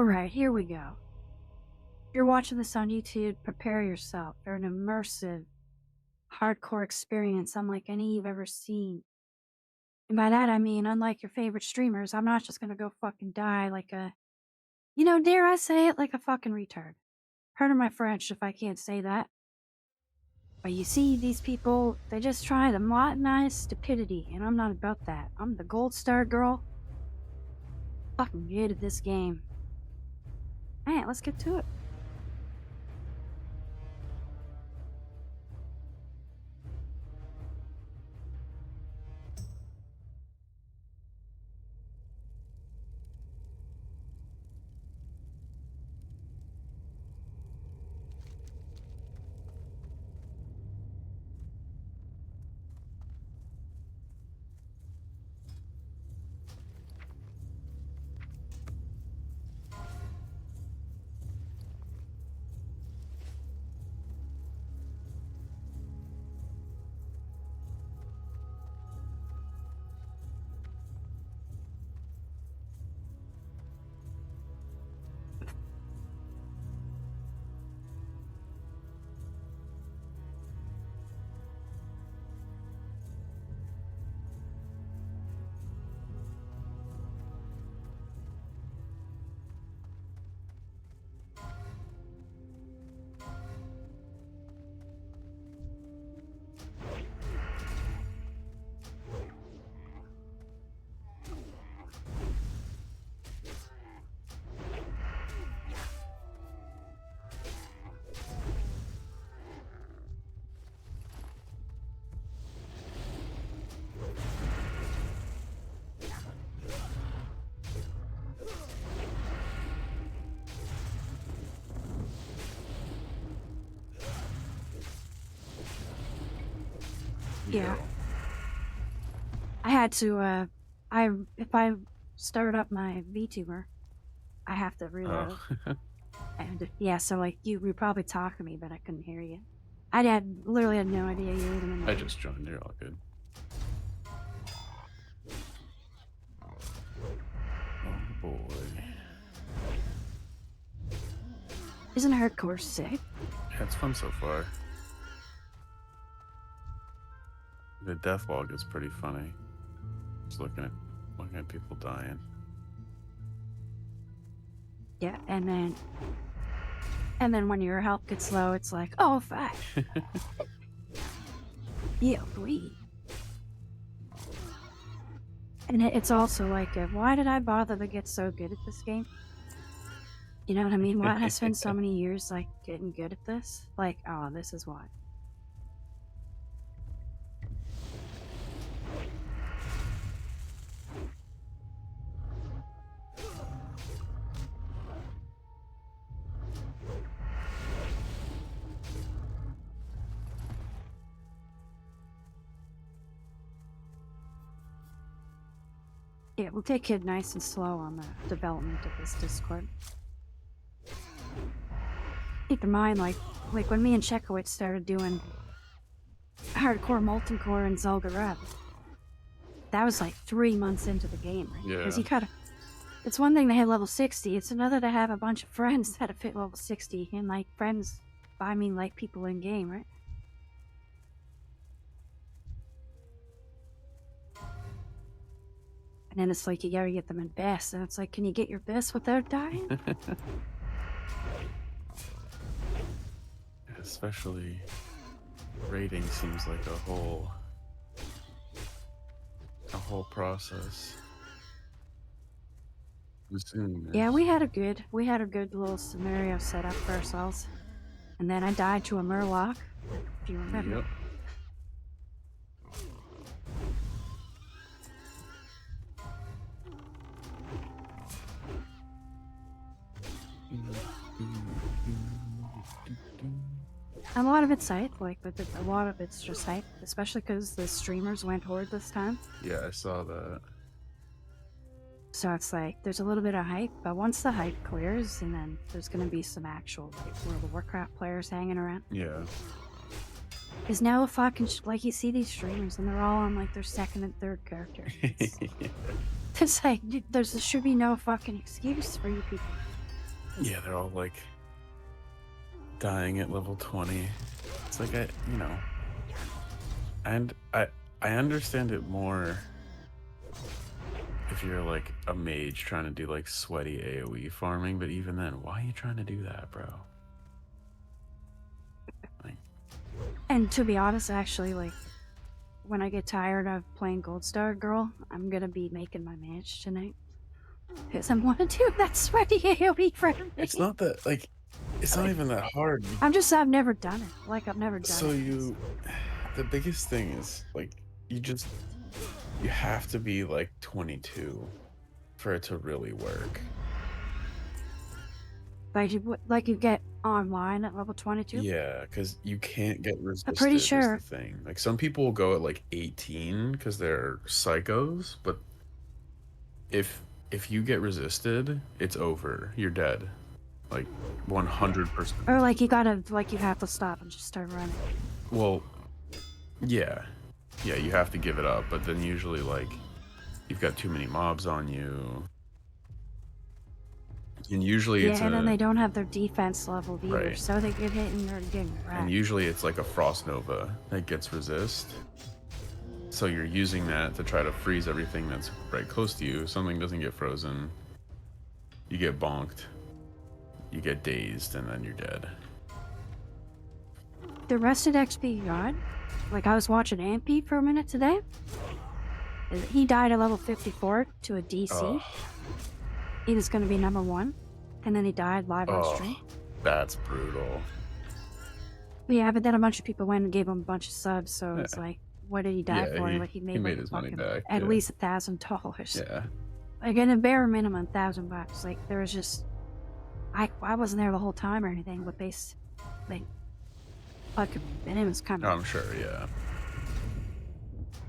Alright, here we go. If you're watching this on YouTube, prepare yourself for an immersive, hardcore experience unlike any you've ever seen. And by that I mean, unlike your favorite streamers, I'm not just gonna go fucking die like a, dare I say it, like a fucking retard. Pardon my French if I can't say that. But you see, these people, they just try to modernize stupidity, and I'm not about that. I'm the Goldstargirl. Fucking good at this game. Alright, let's get to it. Yeah. I had to, if I start up my VTuber, I have to reload. Oh. And yeah, so like you probably talked to me, but I couldn't hear you. I literally had no idea you were even in there. I just joined. You're all good. Oh boy. Isn't hardcore sick? Yeah, it's fun so far. The death log is pretty funny. Just looking at people dying. Yeah, and then when your health gets low, it's like, oh fuck. Yeah, breathe. And it's also like, why did I bother to get so good at this game? You know what I mean? Why did I spend so many years like getting good at this? Like, oh, this is why. Yeah, we'll take it nice and slow on the development of this Discord. Keep in mind, like when me and Chekowitz started doing hardcore molten core and Zul'Gurub, that was like 3 months into the game, right? Yeah. Because you gotta. It's one thing to have level 60. It's another to have a bunch of friends that have fit level 60, and like friends, I mean like people in game, right? And then it's like you gotta get them in best, and it's like, can you get your best without dying? Especially raiding seems like a whole process. Yeah, we had a good little scenario set up for ourselves, and then I died to a Murloc, if you remember. Yep. A lot of it's hype, but a lot of it's just hype, especially because the streamers went horde this time. Yeah, I saw that. So it's like, there's a little bit of hype, but once the hype clears, and then there's gonna be some actual like World of Warcraft players hanging around. Yeah. Because now fucking, like, you see these streamers, and they're all on like their second and third character. It's like, dude, there should be no fucking excuse for you people. Yeah, they're all like dying at level 20. It's like you know, and I understand it more if you're like a mage trying to do like sweaty AoE farming, but even then, why are you trying to do that, bro? Like, And to be honest, actually, like, when I get tired of playing Goldstargirl, I'm gonna be making my match tonight. Because I want to do that sweaty AoE for me. it's not that like, it's not even that hard. I've never done it. Like, I've never done So it. the biggest thing is like, you have to be like 22 for it to really work. Like you get online at level 22? Yeah, because you can't get resisted. I'm pretty Is sure. the thing. Like some people will go at like 18 because they're psychos, but if you get resisted, it's over. You're dead. Like 100%. Or like you have to stop and just start running. Well, yeah. Yeah, you have to give it up, but then usually like you've got too many mobs on you. And usually it's and then they don't have their defense level either, right. so they get hit and they're getting wrecked. And usually it's like a frost nova that gets resist. So you're using that to try to freeze everything that's right close to you. Something doesn't get frozen. You get bonked. You get dazed, and then you're dead. The rested XP god, like I was watching Ampy for a minute today. He died at level 54 to a DC. Oh. He was going to be number 1, and then he died live on stream. That's brutal. Yeah, but then a bunch of people went and gave him a bunch of subs, so it's like, what did he die for? Like he made like his money back. At least $1,000. Yeah. Like in a bare minimum, $1,000. Like there was just, I wasn't there the whole time or anything, but like fucking it was kind of. I'm sure, yeah.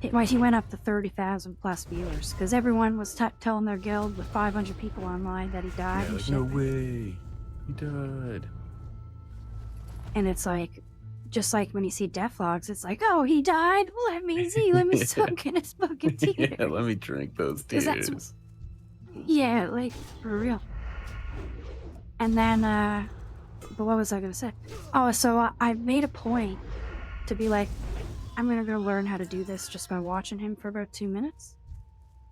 He went up to 30,000 plus viewers because everyone was telling their guild with 500 people online that he died. Yeah, like, no way, he died. And it's like, just like when you see death logs, it's like, oh, he died. Let me see. Let me soak in his fucking tears. Yeah, let me drink those tears. Yeah, like for real. And then, but what was I gonna say? Oh, so I made a point to be like, I'm gonna go learn how to do this just by watching him for about 2 minutes.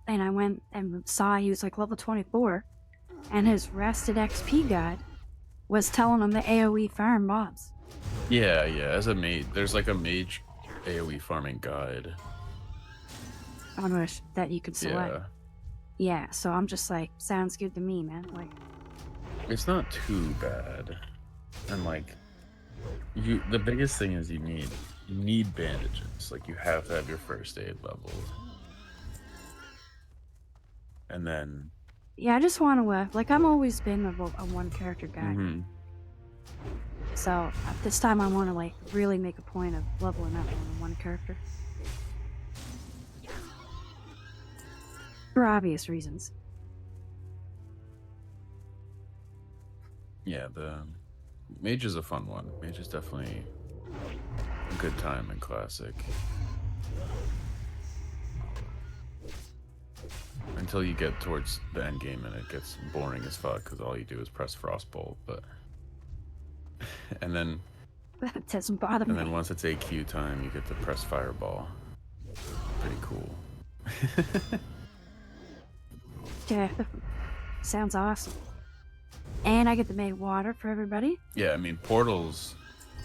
And I went and saw he was like level 24, and his rested XP guide was telling him the AoE farm mobs. Yeah, as a mage, there's like a mage AoE farming guide on which that you could select. Yeah, so I'm just like, sounds good to me, man. Like, it's not too bad, and like, the biggest thing is you need bandages. Like you have to have your first aid level, and then. Yeah, I just want to like I'm always been a one character guy. Mm-hmm. So this time I want to like really make a point of leveling up on one character. For obvious reasons. Yeah, the mage is a fun one. Mage is definitely a good time in Classic. Until you get towards the end game and it gets boring as fuck because all you do is press Frostbolt, but and then that doesn't bother me. And then once it's AQ time, you get to press Fireball. Pretty cool. Yeah, sounds awesome. And I get to make water for everybody. Yeah, I mean portals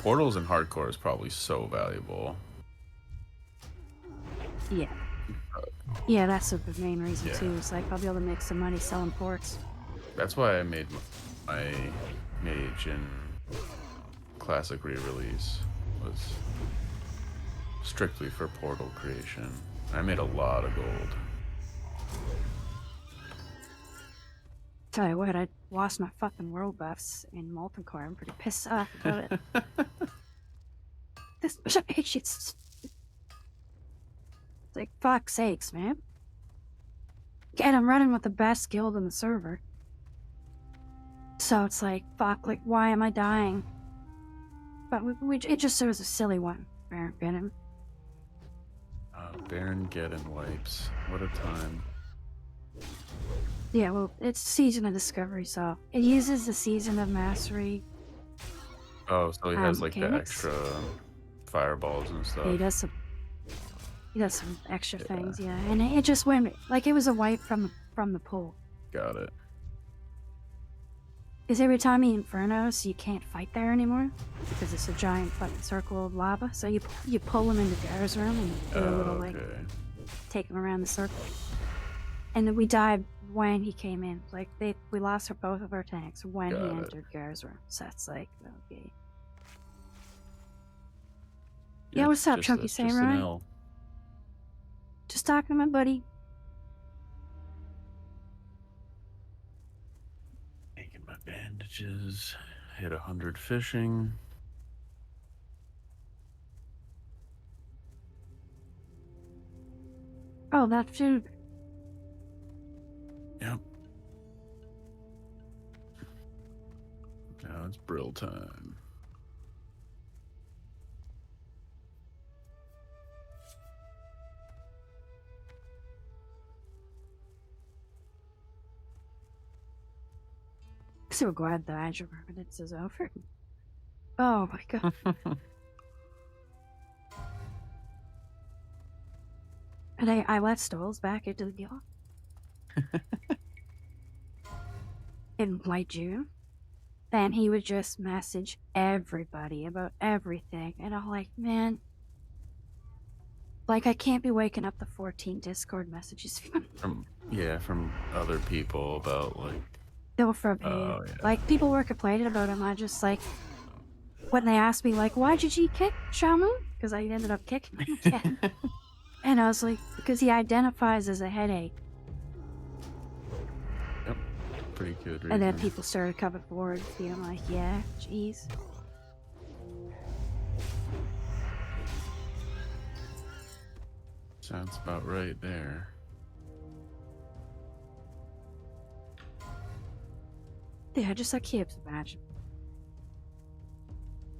in hardcore is probably so valuable. Yeah. Yeah, that's the main reason too. It's like I'll be able to make some money selling ports. That's why I made my mage in Classic re-release was strictly for portal creation. I made a lot of gold. Tell you what, I lost my fucking world buffs in Molten Core. I'm pretty pissed off about it. This shit's like, fuck's sakes, man. And I'm running with the best guild in the server. So it's like, fuck, like, why am I dying? But it just was a silly one, Baron Geddon. Baron Geddon wipes. What a time. Yeah, well, it's Season of Discovery, so it uses the Season of Mastery Oh, so he has like the mechanics. extra fireballs and Yeah, stuff. he does some extra Yeah, things, yeah. And it just went like it was a wipe from the pool. got it. Because every time he infernos, you can't fight there anymore because it's a giant fucking circle of lava. So you pull him into Gar's room and do a little like Okay. take him around the circle. And then we died when he came in. Like we lost both of our tanks when he Got it. entered Gar's room. So that's like okay. Yeah, what's up, Chunky Just an Samurai? L. Just talking to my buddy. Making my bandages. Hit 100 fishing. Oh, that food. Yep. Now it's brill time. So glad the Azure Permanence is over. Oh my god. And I let Stoles back into the guild. In late June. Then he would just message everybody about everything. And I'm like, man, like I can't be waking up the 14 Discord messages from other people about like still from him. oh yeah. Like people were complaining about him. I just like when they asked me like, why did you kick Shamu? Because I ended up kicking him again. And I was like, because he identifies as a headache. Yep. Pretty good reason. And then people started coming forward being like, yeah, jeez. Sounds about right there. Yeah, just I can't imagine.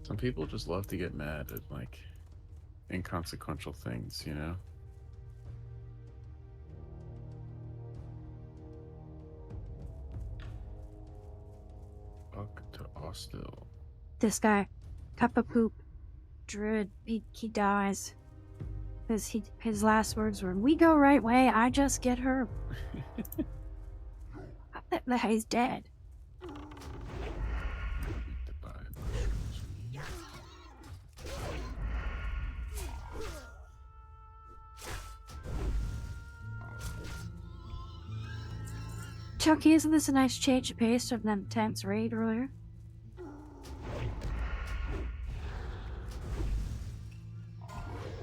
Some people just love to get mad at like inconsequential things, you know? Fuck to Austell. This guy, Cup of Poop, Druid, he dies. His last words were, "We go right way, I just get her." He's dead. Chucky, isn't this a nice change of pace from that intense raid earlier?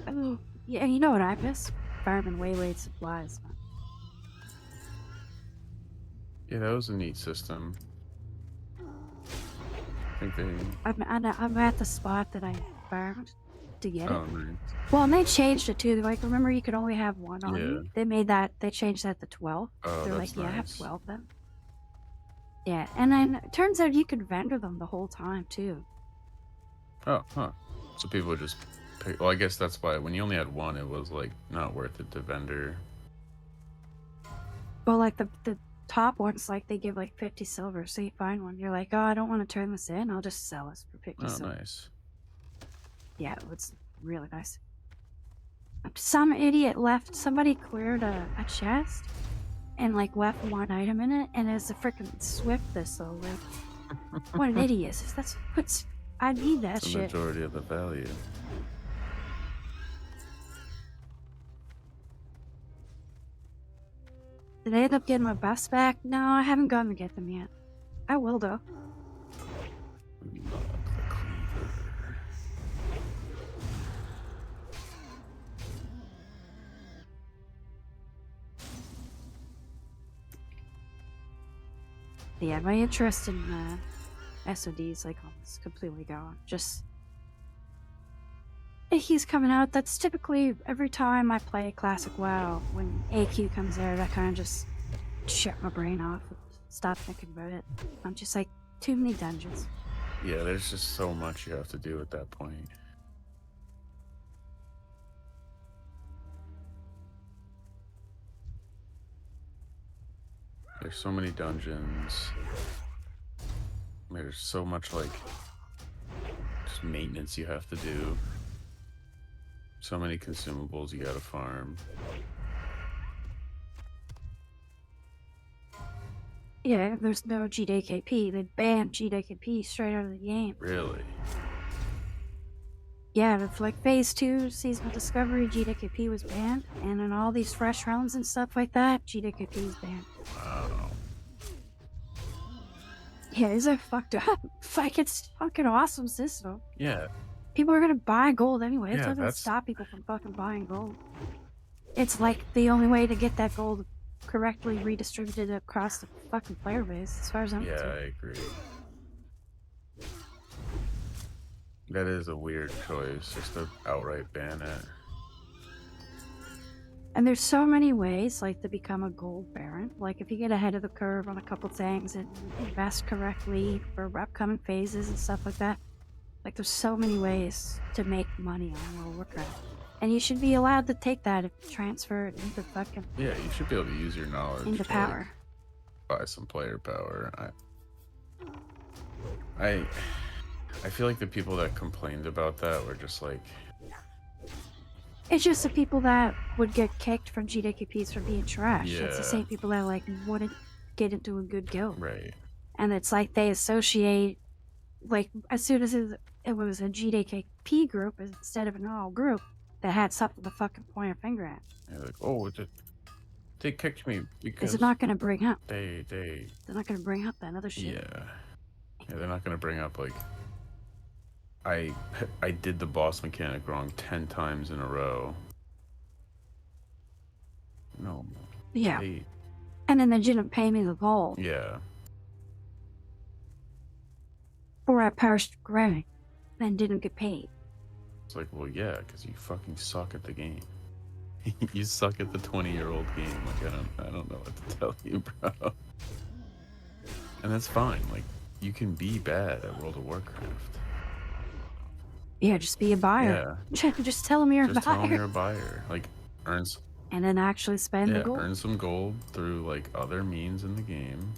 Oh, yeah, you know what I miss? Fireman Waylaid supplies. Yeah, that was a neat system. I think they... I'm at the spot that I found to get it. Oh, nice. Well, and they changed it too. Like, remember you could only have one on Yeah. you? They changed that to 12. Oh, They're that's like, yeah, I have nice. 12 then. Yeah, and then it turns out you could vendor them the whole time too. Oh, huh. So people would just pick... Well, I guess that's why when you only had one, it was like not worth it to vendor. Well, like the top ones, like they give like 50 silver, so you find one. You're like, oh, I don't want to turn this in. I'll just sell this for 50 Oh, silver. nice. Yeah, it was really nice. Some idiot left, somebody cleared a chest and like left one item in it, and it's a freaking swift thistle. Like, what an idiot. That's what's, I need that the shit. Majority of the value. Did I end up getting my buffs back? No, I haven't gone to get them yet. I will though. Unlock the cleaver. Yeah, my interest in SODs like almost completely gone. Just he's coming out. That's typically every time I play Classic WoW, when AQ comes out, I kind of just shut my brain off and stop thinking about it. I'm just like, too many dungeons. Yeah, there's just so much you have to do at that point. There's so many dungeons. There's so much like just maintenance you have to do. So many consumables you gotta farm. Yeah, there's no GDKP. They banned GDKP straight out of the game. Really? Yeah, with like phase 2 seasonal discovery, GDKP was banned, and in all these fresh realms and stuff like that, GDKP is banned. Wow. Yeah, it's a fucked up. Like, it's fucking awesome system. Yeah. People are gonna buy gold anyway. It Yeah, doesn't that's- stop people from fucking buying gold. It's like the only way to get that gold correctly redistributed across the fucking player base, as far as I'm Yeah, concerned. I agree. That is a weird choice, just to outright ban it. And there's so many ways, like, to become a gold baron. Like, if you get ahead of the curve on a couple things and invest correctly for upcoming phases and stuff like that, like, there's so many ways to make money on World of Warcraft. And you should be allowed to take that if you transfer it into fucking... Yeah, you should be able to use your knowledge into to, power. Like, buy some player power. I feel like the people that complained about that were just like... It's just the people that would get kicked from GDKPs for being trash. It's the Yeah. same people that, like, wouldn't get into a good guild. Right. And it's like they associate, like, as soon as it was a GDKP group instead of an all group that had something to fucking point a finger at. They're like, oh, they kicked me because Is it not going to bring up? they... They're not going to bring up that other shit. Yeah, they're not going to bring up, like... I did the boss mechanic wrong 10 times in a row. No. Yeah. Hey, And then they didn't pay me the gold. yeah. Or I perished gray. Then didn't get paid. It's like, well, yeah, because you fucking suck at the game. You suck at the 20-year-old game. Like, I don't know what to tell you, bro. And that's fine. Like, you can be bad at World of Warcraft. Yeah, just be a buyer. Yeah. Just tell them you're Just a tell buyer. them you're a buyer. Like, And then actually spend the gold. earn some gold through, like, other means in the game.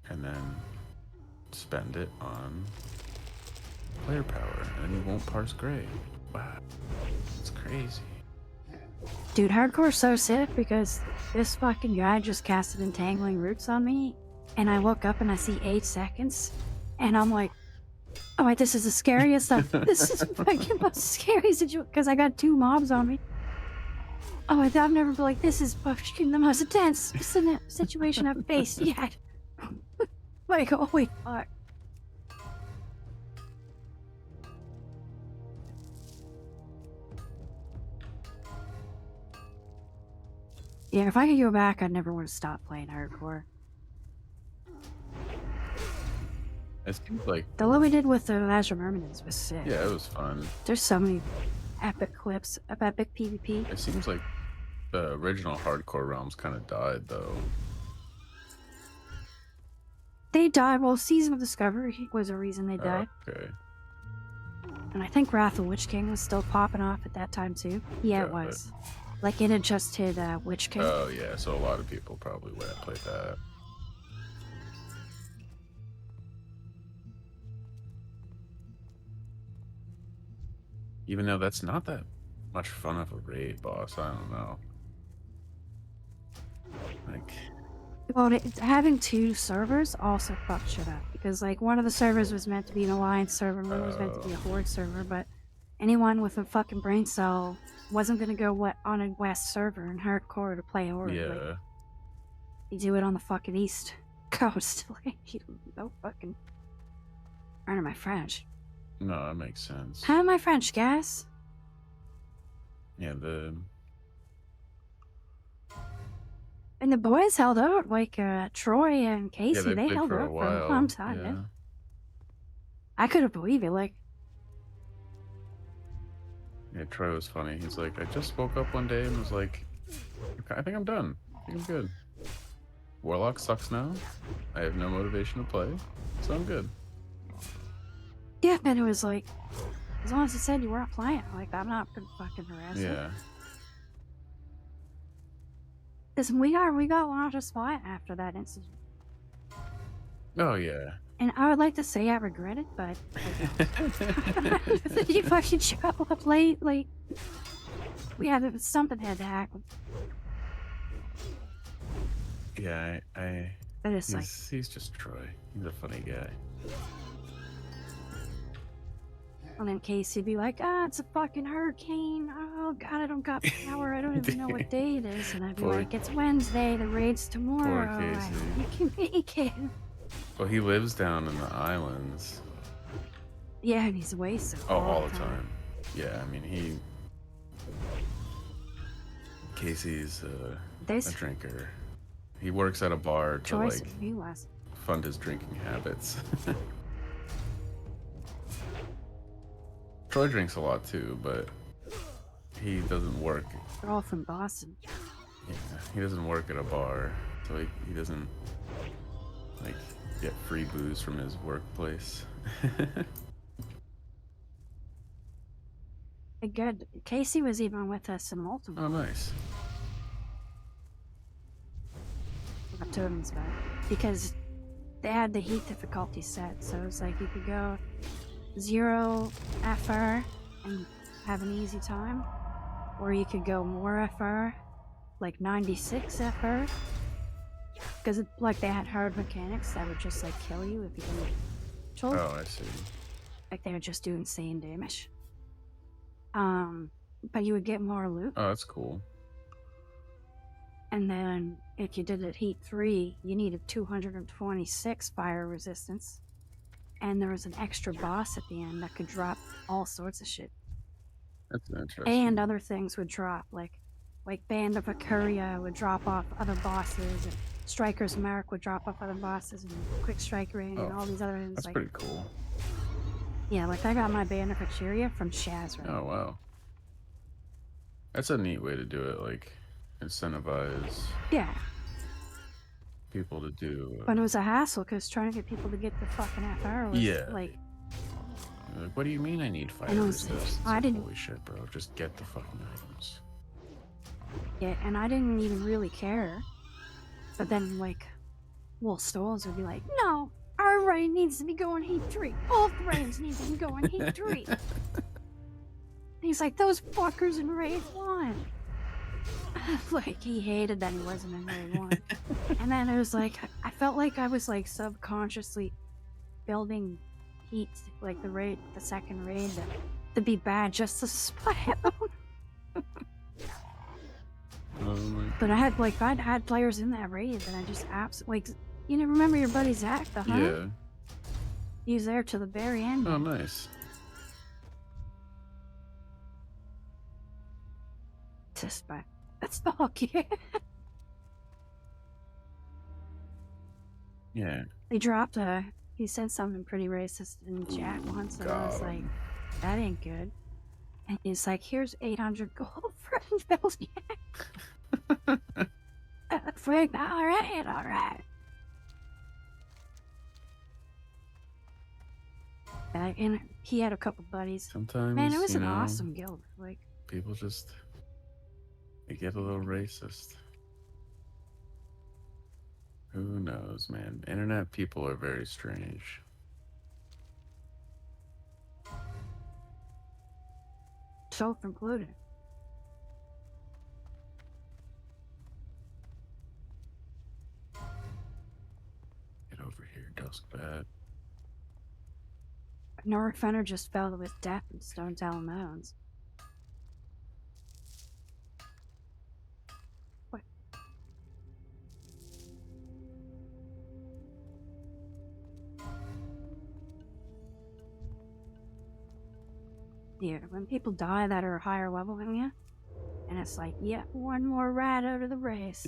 And then spend it on player power. And you won't parse gray. Wow. It's crazy. Dude, hardcore's so sick because this fucking guy just casted Entangling Roots on me, and I woke up and I see 8 seconds, and I'm like, oh wait, this is the scariest stuff. This is fucking most scary situation, because I got 2 mobs on me. Oh, I've never been like, this is fucking the most intense situation I've faced yet. Like, holy fuck. Yeah, if I could go back, I'd never want to stop playing hardcore. It seems like... The what we did with the Azure Mermaids was sick. Yeah, it was fun. There's so many epic clips of epic PvP. It seems like the original hardcore realms kind of died, though. They died. Well, Season of Discovery was a reason they died. Okay. And I think Wrath of Witch King was still popping off at that time, too. Yeah, it Got was. Like, it had just hit Witch King. Oh, yeah, so a lot of people probably would have played that. Even though that's not that much fun of a raid boss, I don't know. Like... Well, having 2 servers also fucked shit up. Because, like, one of the servers was meant to be an Alliance server, and one was meant to be a Horde server, but anyone with a fucking brain cell wasn't gonna go on a West server in hardcore to play Horde. Yeah. Like, you do it on the fucking East Coast. Like, you don't fucking... Earning my French. No, that makes sense. How am I French, guys? Yeah, And the boys held out, like Troy and Casey, yeah, they played held for out for a long time. Yeah. Yeah. I couldn't believe it. Like, Yeah, Troy was funny. He's like, I just woke up one day and was like, I think I'm done. I think I'm good. Warlock sucks now. I have no motivation to play, so I'm good. yeah, and it was like, as long as it said you weren't playing, like, I'm not gonna fucking harass you. Yeah. Listen, we got launched a spot after that incident. Oh yeah. And I would like to say I regret it, but I don't. You fucking show up late, like something had to happen. Yeah, But it's like, he's just Troy. He's a funny guy. and then Casey'd be like, it's a fucking hurricane. Oh god, I don't got power. I don't even know what day it is. And I'd be like, it's Wednesday. The raid's tomorrow. Poor Casey. You can make it. Well, he lives down in the islands. Yeah, and he's wasted. All the time. Yeah, I mean Casey's a drinker. He works at a bar to like fund his drinking habits. Troy drinks a lot too, but he doesn't work. They're all from Boston. Yeah, he doesn't work at a bar, so he doesn't like get free booze from his workplace. Good. Casey was even with us in multiple. Oh, nice. Up to him back because they had the heat difficulty set, so it was like you could go 0 FR and have an easy time, or you could go more FR, like 96 FR, because like they had hard mechanics that would just like kill you if you didn't control. Oh, I see. Like they would just do insane damage. But you would get more loot. Oh, that's cool. And then if you did it heat 3, you needed 226 fire resistance. And there was an extra boss at the end that could drop all sorts of shit. That's interesting. And other things would drop, like Band of Akuria would drop off other bosses, and Striker's Mark would drop off other bosses, and Quick Strike Ring, and all these other things. That's like, pretty cool. Yeah, like I got my Band of Akuria from Shaz, right? Oh, wow. That's a neat way to do it, like incentivize people to do. But it was a hassle because trying to get people to get the fucking FR was like, what do you mean I need fire resistance? I didn't. Holy shit, bro! Just get the fucking items. Yeah, and I didn't even really care. But then like, Wolf Stoles would be like, no, our raid needs to be going heat 3. Both raids need to be going heat 3. He's like, those fuckers in raid 1. Like, he hated that he wasn't in raid 1. And then it was like, I felt like I was like subconsciously building heat, like the second raid to be bad just to split him. But I'd had players in that raid that I just absolutely, like, you know, remember your buddy Zach, the Hunt? Yeah. He was there to the very end. Oh, nice. Just by that's the hockey. Yeah. He dropped he said something pretty racist in chat once, and I was like, that ain't good. And he's like, here's 800 gold for Bill's Frig, alright. And he had a couple buddies. Sometimes, man, it was an awesome guild. Like, people just they get a little racist. Who knows, man? Internet people are very strange. Self-included. Get over here, Dusk Bat. Nora Fenner just fell to his death in Stone Talon Mounds. What? Yeah, when people die that are higher level than you, and it's like, yeah, one more rat out of the race.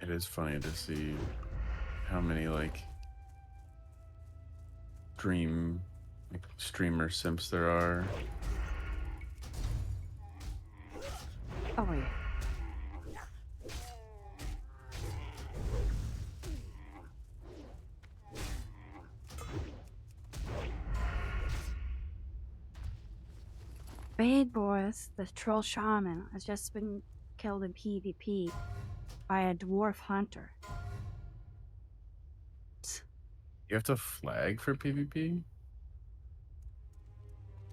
It is funny to see how many streamer simps there are. Oh yeah. Spade Boys, the troll shaman, has just been killed in PvP by a dwarf hunter. You have to flag for PvP?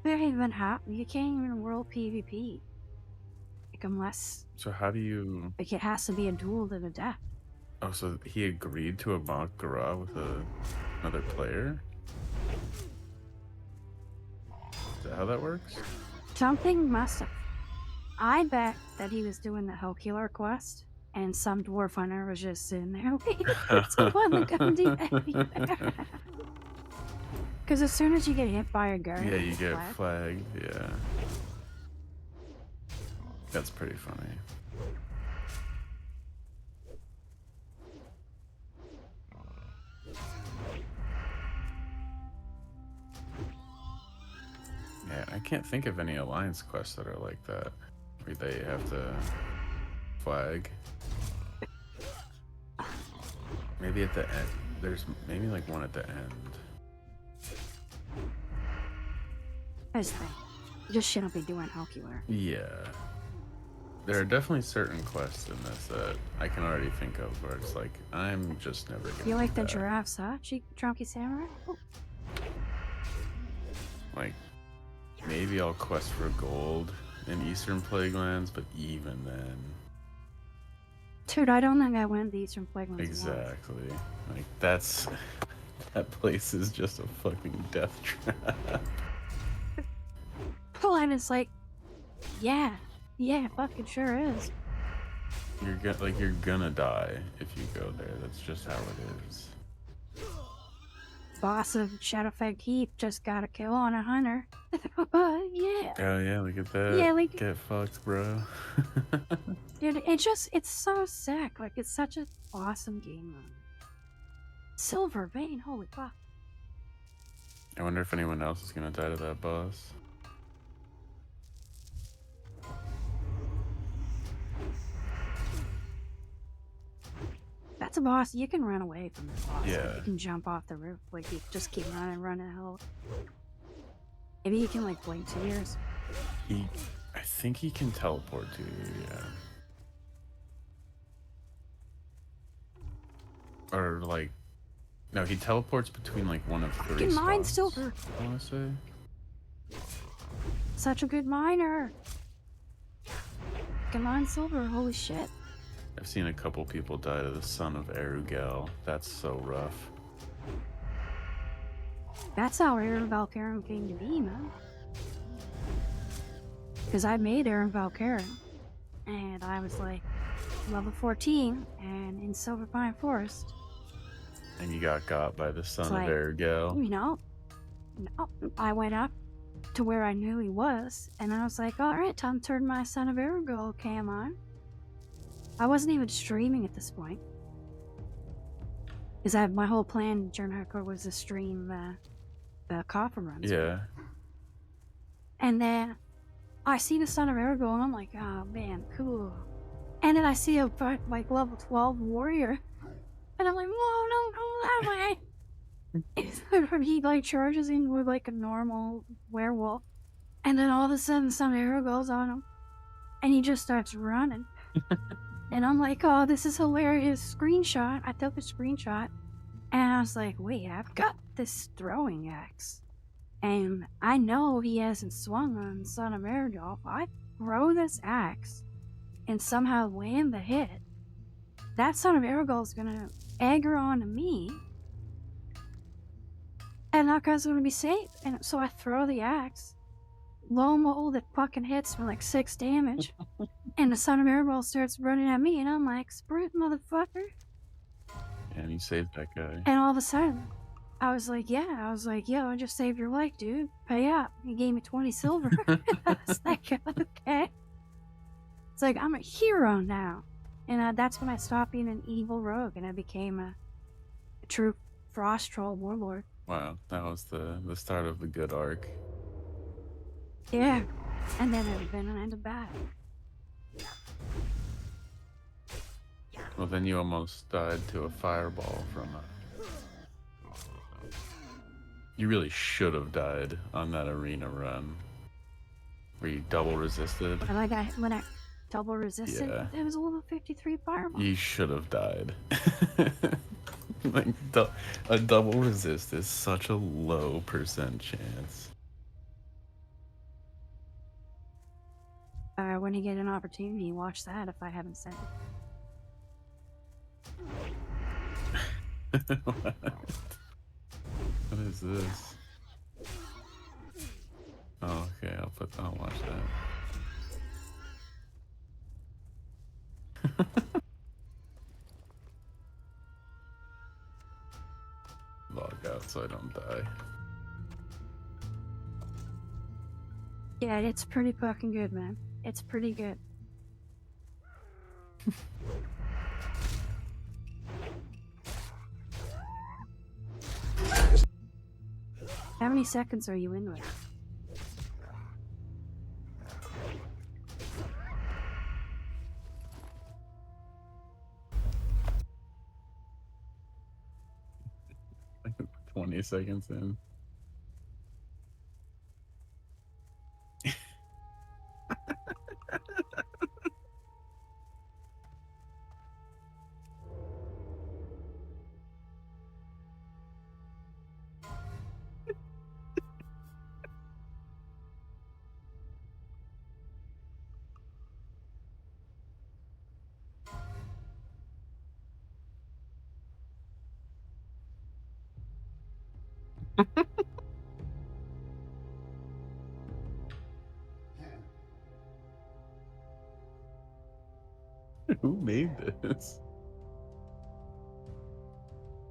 There even happen. You can't even world PvP. Like, unless So how do you... like it has to be a duel to the death. Oh, so he agreed to a mock Gara with another player? Is that how that works? Something must have. I bet that he was doing the Hellkiller quest, and some dwarf hunter was just sitting there waiting for someone to come do everything. Because as soon as you get hit by a guard, Yeah, you get flagged. Yeah. That's pretty funny. Yeah, I can't think of any alliance quests that are like that, where they have to flag. Maybe at the end. There's maybe like one at the end. Here's the thing. You just shouldn't be doing Hellkiller. Yeah. There are definitely certain quests in this that I can already think of where it's like, I'm just never gonna You like do the that. giraffes, huh? Drunky Samurai? Oh. Like, maybe I'll quest for gold in Eastern Plaguelands, but even then. Dude, I don't think I went the Eastern Plaguelands. Exactly. Like, that's... That place is just a fucking death trap. Well, and it's like, yeah, it fucking sure is. You're gonna die if you go there. That's just how it is. Boss of Shadowfang Keep just got a kill on a hunter. Yeah. Oh yeah, look at that. Yeah, like... Get fucked, bro. Dude, it's so sick. Like, it's such an awesome game mode. Silver Vein, holy fuck. I wonder if anyone else is gonna die to that boss. That's a boss. You can run away from this boss. Yeah. You can jump off the roof. Like, you just keep running hell. Maybe you can, like, blink 2 years. I think he can teleport to you, yeah. Or, like... No, he teleports between, like, one of 3 Fucking mine spots, silver. I wanna say. Such a good miner. Fucking mine silver, holy shit. I've seen a couple people die to the son of Erugel. That's so rough. That's how Aaron Valkyrin came to be, man. Because I made Aaron Valkyrin, and I was like level 14 and in Silverpine Forest. And you got by the son like, of Erugel. You know, I went up to where I knew he was, and I was like, alright, time to turn my Son of Erugel cam on. I wasn't even streaming at this point. Because my whole plan during hardcore was to stream the coffer runs. Yeah. And then I see the Son of Erugel, and I'm like, oh man, cool. And then I see a like level 12 warrior, and I'm like, whoa, no, that way. He like charges in with like a normal werewolf, and then all of a sudden some arrow goes on him, and he just starts running. And I'm like, oh, this is hilarious. Screenshot. I took a screenshot, and I was like, wait, I've got this throwing axe, and I know he hasn't swung on Son of Erugel. If I throw this axe and somehow land the hit, that Son of Erugel is gonna aggro onto me, and that guy's gonna be safe. And so I throw the axe. Lo and behold, it fucking hits for like 6 damage. And the Son of Erugel starts running at me, and I'm like, sprint, motherfucker. And you saved that guy. And all of a sudden, I was like, yo, I just saved your life, dude. Pay up. He gave me 20 silver. I was like, okay. It's like, I'm a hero now. And that's when I stopped being an evil rogue, and I became a true frost troll warlord. Wow, that was the start of the good arc. Yeah. And then it been an end of bad. Well, then you almost died to a fireball from a... You really should have died on that arena run. Where you double resisted. When I double resisted, Yeah. it was a level 53 fireball. You should have died. Like, a double resist is such a low % chance. When you get an opportunity, watch that if I haven't said it. What is this? Oh, okay, I'll watch that. Log out so I don't die. Yeah, it's pretty fucking good, man. It's pretty good. How many seconds are you into it? Like 20 seconds in. Who made this?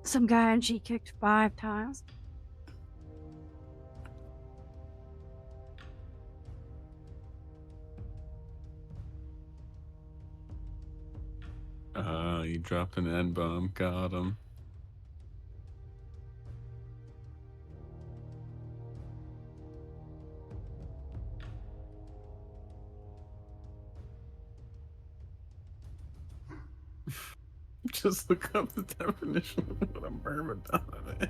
Some guy and she kicked 5 times. You dropped an N-bomb. Got him. Just look up the definition of what a myrmidon is.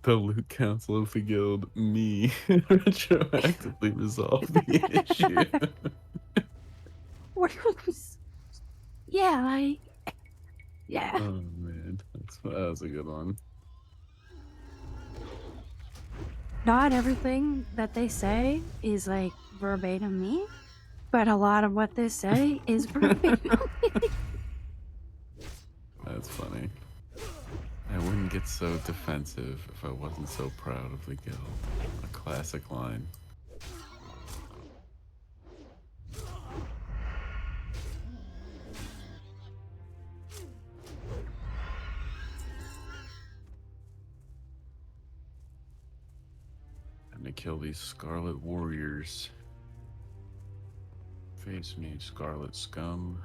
The loot council of the guild, me, retroactively resolved the issue. Yeah, yeah. Oh man, that was a good one. Not everything that they say is like verbatim me, but a lot of what they say is verbatim me. That's funny. I wouldn't get so defensive if I wasn't so proud of the guild. A classic line. Time to kill these Scarlet Warriors. Face me, Scarlet Scum.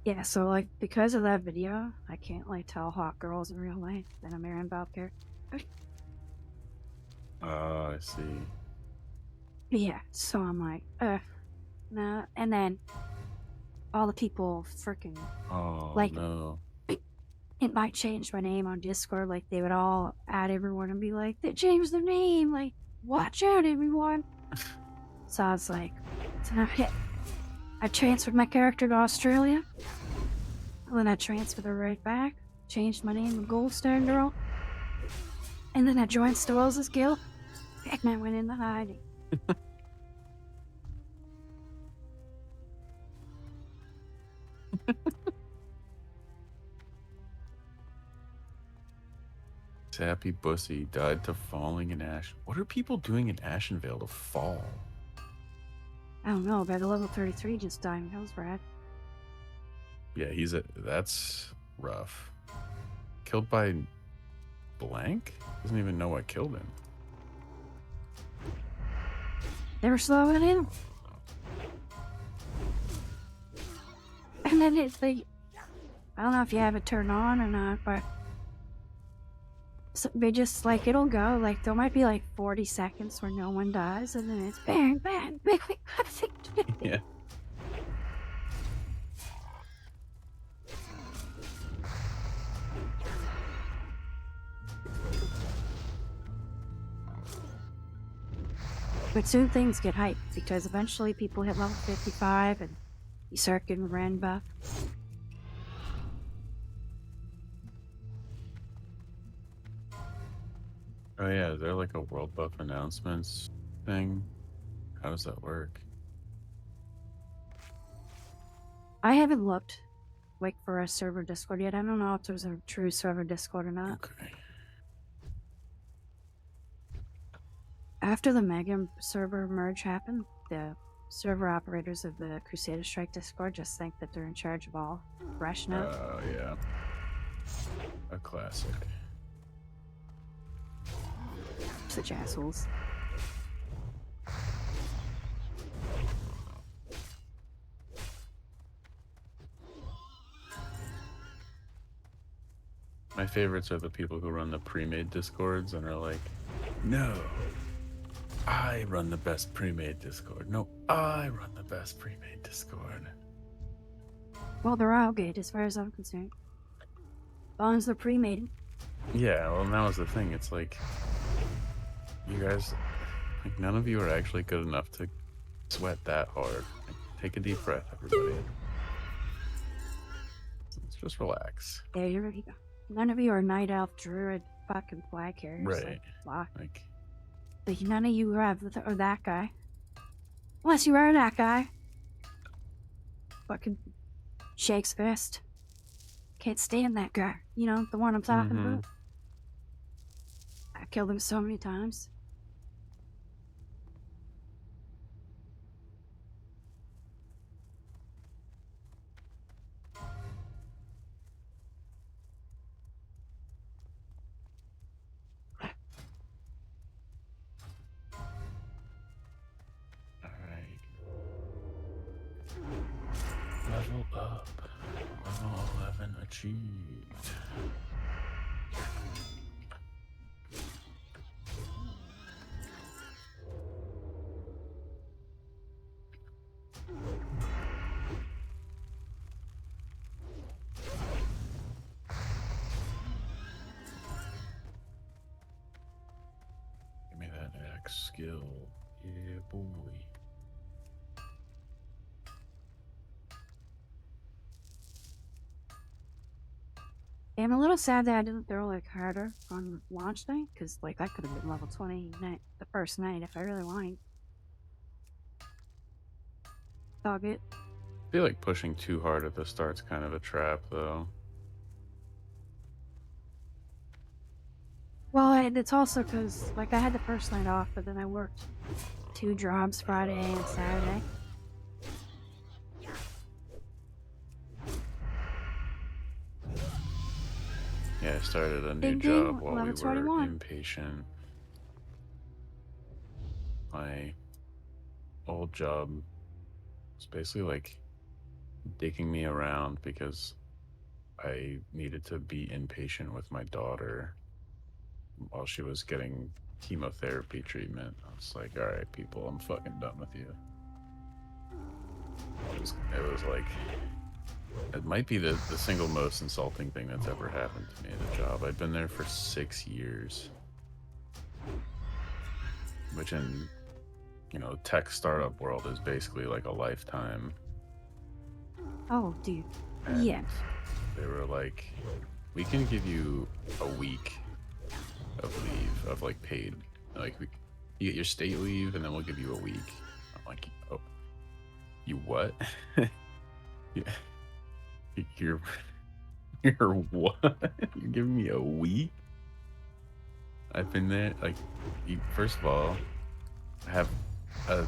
Yeah, so like because of that video, I can't like tell hot girls in real life that I'm Aaron Balker. Oh, I see. Yeah, so I'm like, nah. And then all the people freaking like no. it might change my name on Discord. Like they would all add everyone and be like, they changed their name. Like, watch out, everyone. So I was like, so I transferred my character to Australia. And then I transferred her right back. Changed my name to Goldstargirl. And then I joined Stoel's guild. And I went into hiding. Sappy Bussy died to falling in Ash. What are people doing in Ashenvale to fall? I don't know, but the level 33 just died. That was rad. Yeah, that's rough. Killed by blank? Doesn't even know what killed him. They were slowing him. And then it's like, I don't know if you have it turned on or not, but so they just like, it'll go like, there might be like 40 seconds where no one dies, and then it's bang, bang, bang, bang. Yeah. But soon things get hyped because eventually people hit level 55 and you start getting Ren buff. Oh yeah, is there like a world buff announcements thing? How does that work? I haven't looked like for a server Discord yet. I don't know if there's a true server Discord or not. Okay. After the Mega server merge happened, the server operators of the Crusader Strike Discord just think that they're in charge of all fresh now. Oh yeah. A classic. Such assholes. My favorites are the people who run the pre-made Discords and are like, no, I run the best pre-made Discord. No, I run the best pre-made Discord. Well, they're all good as far as I'm concerned. As long as they're pre-made. Yeah, well, that was the thing. It's like, you guys, like, none of you are actually good enough to sweat that hard. Like, take a deep breath, everybody. Let's just relax. There you go. None of you are night elf, druid, fucking flag carriers. Right. Like none of you have or that guy. Unless you are that guy. Fucking shakes fist. Can't stand that guy. You know, the one I'm talking about. I killed him so many times. Level up. Level 11 achieved. Give me that X skill. Yeah, boy. I'm a little sad that I didn't throw like harder on launch night, because like I could have been level 20 the first night if I really wanted. Dog it. I feel like pushing too hard at the start's kind of a trap, though. Well, it's also because like I had the first night off, but then I worked 2 jobs Friday and Saturday. Yeah, I started a new job while we were impatient. My old job was basically like digging me around because I needed to be inpatient with my daughter while she was getting chemotherapy treatment. I was like, all right, people, I'm fucking done with you. It was like, it might be the single most insulting thing that's ever happened to me at a job. I've been there for 6 years, which in, you know, tech startup world is basically like a lifetime. Oh, dude. And yeah. They were like, we can give you a week of leave, of like paid, like you get your state leave and then we'll give you a week. I'm like, oh, you what? Yeah. You're what? You're giving me a week? I've been there, like, first of all, I have a...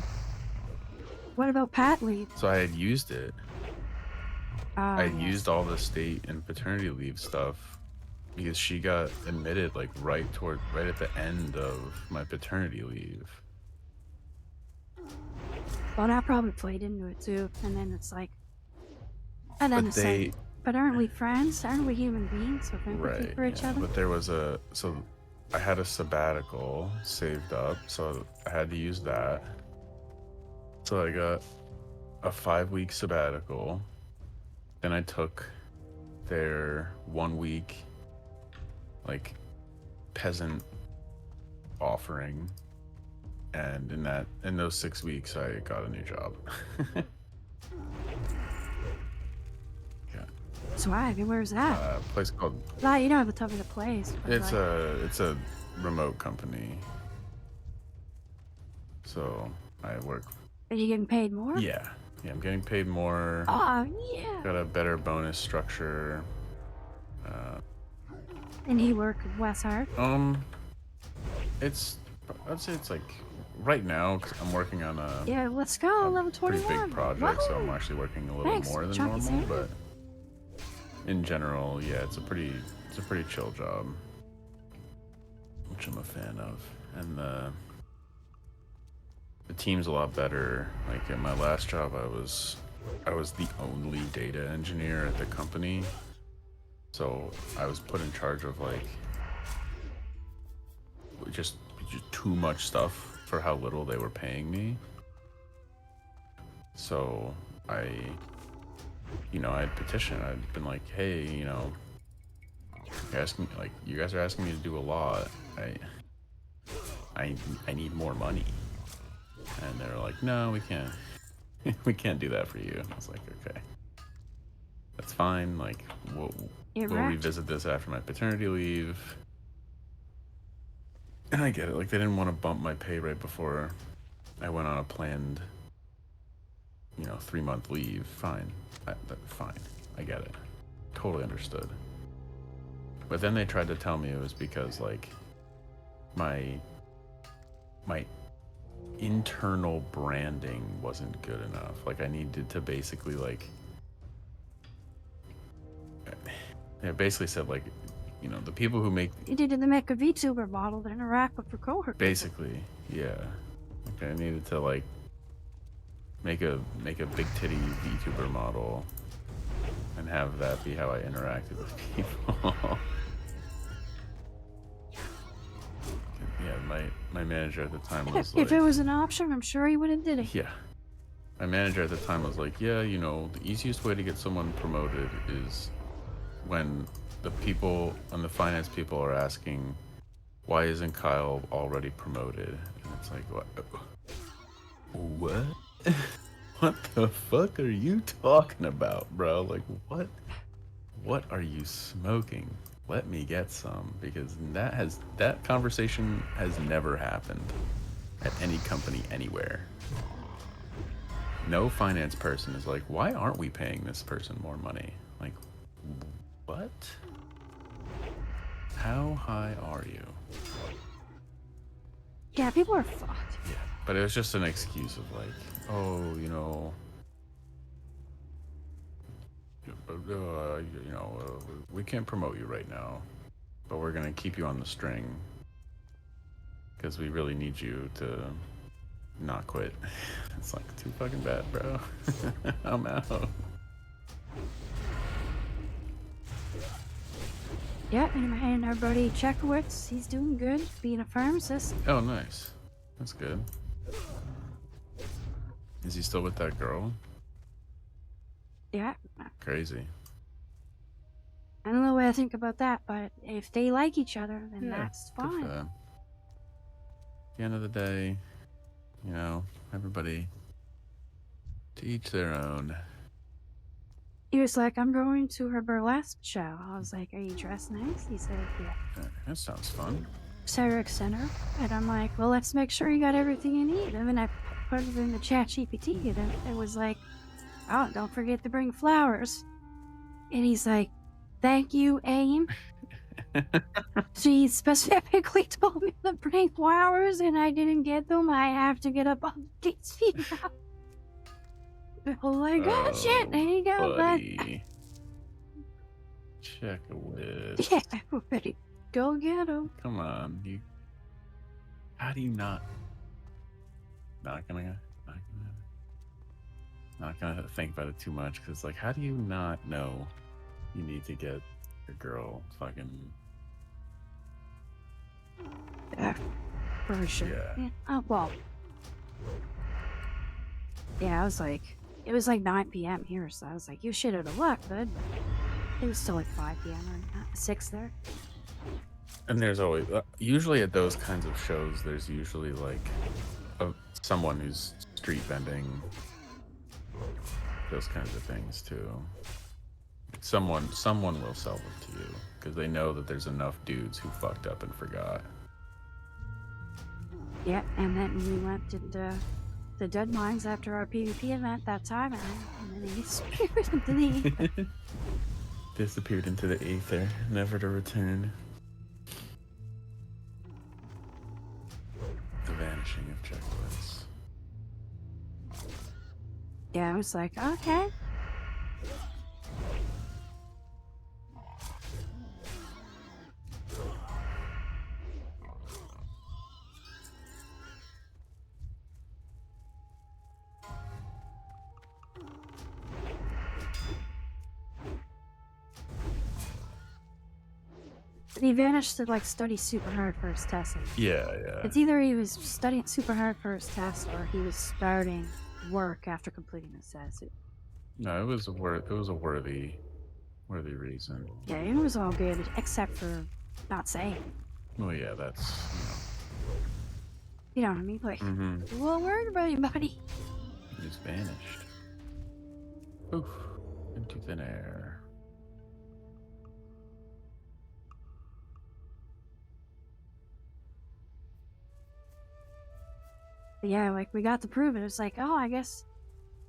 What about pat leave? So I had used it, Ah, I yes. used all the state and paternity leave stuff because she got admitted like right at the end of my paternity leave. Well, that probably played into it too. And then it's like, and then But it's like, they but aren't we friends? Aren't we human beings with empathy right, for each yeah. other? But there was so I had a sabbatical saved up, so I had to use that. So I got a 5-week sabbatical. Then I took their 1 week like peasant offering, and in those 6 weeks I got a new job. Yeah. Swag, where's that? A place called Nah, you don't have to tell me the place, but it's like, a remote company. So I work. are you getting paid more? Yeah, yeah. I'm getting paid more. Oh, yeah. Got a better bonus structure. And he worked with Wes Hart. It's I'd say it's like right now 'cause I'm working on Yeah, let's go. a Level pretty 21. big project, so I'm Whoa. actually working a little Thanks, more than Chunky normal. Sandwich. But in general, yeah, it's a pretty chill job, which I'm a fan of, and the team's a lot better. Like at my last job, I was the only data engineer at the company, so I was put in charge of like just too much stuff for how little they were paying me. So I, I'd petitioned. I'd been like, hey, you guys are asking me to do a lot. I need more money. And they were like, no, we can't. We can't do that for you. I was like, okay, that's fine. Like, we'll revisit this after my paternity leave. And I get it. Like, they didn't want to bump my pay right before I went on a planned, 3-month leave. Fine. Fine. I get it. Totally understood. But then they tried to tell me it was because, like, my internal branding wasn't good enough. Like, I needed to basically, like, it basically said, like, the people who make... You needed to make a VTuber model to interact with your coworkers. Basically, yeah. Okay, I needed to, like, make a big titty VTuber model and have that be how I interacted with people. Yeah, my manager at the time was If like... it was an option, I'm sure he would have did it. Yeah. My manager at the time was like, yeah, the easiest way to get someone promoted is when the people and the finance people are asking, why isn't Kyle already promoted? And it's like, what? What the fuck are you talking about, bro? Like, what are you smoking? Let me get some, because that conversation has never happened at any company anywhere. No finance person is like, why aren't we paying this person more money? Like, what? How high are you? Yeah, people are fucked. Yeah, but it was just an excuse of like, oh, we can't promote you right now, but we're gonna keep you on the string because we really need you to not quit. It's like too fucking bad, bro. I'm out. Yeah, and our buddy Chekowitz, he's doing good, being a pharmacist. Oh, nice. That's good. Is he still with that girl? Yeah. Crazy. I don't know what I think about that, but if they like each other, then Yeah, that's good for fine. them. At the end of the day, everybody to each their own. He was like, I'm going to her burlesque show. I was like, are you dressed nice? He said, yeah. That sounds fun. Sarah Center. And I'm like, well, let's make sure you got everything you need. And then I put it in the chat GPT, and it was like, oh, don't forget to bring flowers. And he's like, thank you, AIM. She specifically told me to bring flowers, and I didn't get them. I have to get up on these feet now. Like, oh shit, there you go, bud. buddy. Check a list. Yeah, everybody, go get him. Come on, you. How do you not? Not gonna think about it too much, because like, how do you not know you need to get your girl fucking? For sure. Yeah. Oh well. Yeah, I was like, it was like 9 p.m. here, so I was like, you shit out of luck, bud. It was still like 5 p.m. or 6 there. And there's always, usually at those kinds of shows, there's usually like someone who's street vending, those kinds of things too. Someone will sell them to you because they know that there's enough dudes who fucked up and forgot. Yeah, and then we went to the dead mines after our PvP event that time, and then he disappeared into the ether. Disappeared into the ether, never to return. The vanishing of checklists. Yeah, I was like, okay. But he vanished to like study super hard for his test. Yeah. It's either he was studying super hard for his test or he was starting work after completing his test. No, it was a worthy reason. Yeah, it was all good except for not saying. Well, yeah, that's You know what I mean? Like, well, where about you, buddy? He just vanished. Oof, into thin air. But yeah, like we got to prove it. It was like, oh, I guess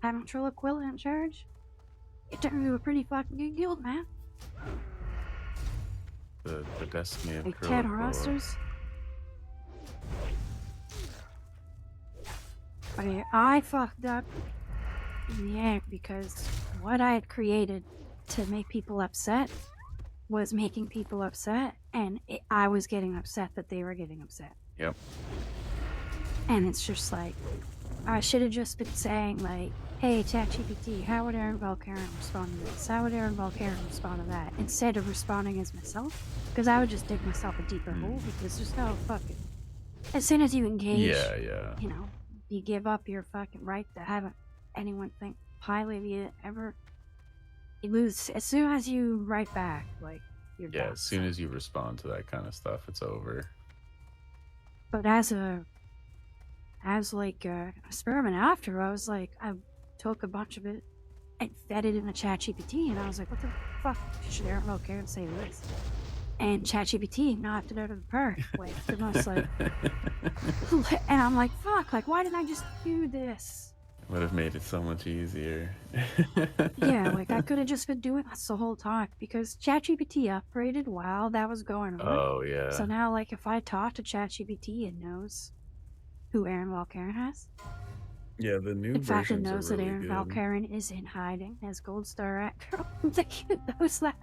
having Triloquilla in charge, it turned into a pretty fucking good guild, man. The destiny of Like 10 rosters. But yeah, I fucked up in the end because what I had created to make people upset was making people upset, and I was getting upset that they were getting upset. Yep. And it's just like, I should have just been saying like, hey, ChatGPT, how would Aaron Valkaren respond to this? How would Aaron Valkaren respond to that? Instead of responding as myself, because I would just dig myself a deeper hole, because there's no fucking... As soon as you engage, you know, you give up your fucking right to have anyone think highly of you ever. You lose. As soon as you write back, like, you're done. As soon as you respond to that kind of stuff, it's over. But as like an experiment after, I was like, I took a bunch of it and fed it in a ChatGPT, and I was like, what the fuck should Aaron Valkaren say to this? And ChatGPT knocked it out of the park. Like, the most like, and I'm like, fuck, like, why didn't I just do this? Would have made it so much easier. Yeah, like, I could have just been doing this the whole time, because ChatGPT upgraded while that was going on. Oh, yeah. So now, like, if I talk to ChatGPT, it knows who Aaron Valkaren has. Yeah, the new In fact, it versions knows are that really Aaron good. Valkaren is in hiding as Goldstargirl. It knows that.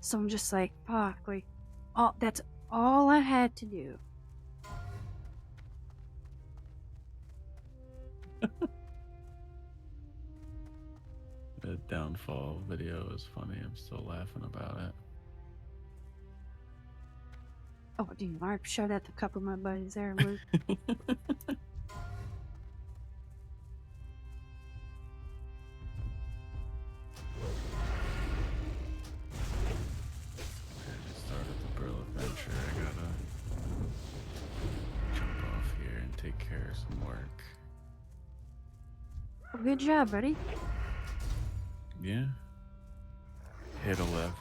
So I'm just like, fuck, like, that's all I had to do. The downfall video is funny. I'm still laughing about it. Oh, dude, I showed that to a couple of my buddies there. Luke. Started the Brill adventure. I gotta jump off here and take care of some work. Well, good job, buddy. Yeah. Hit 11, like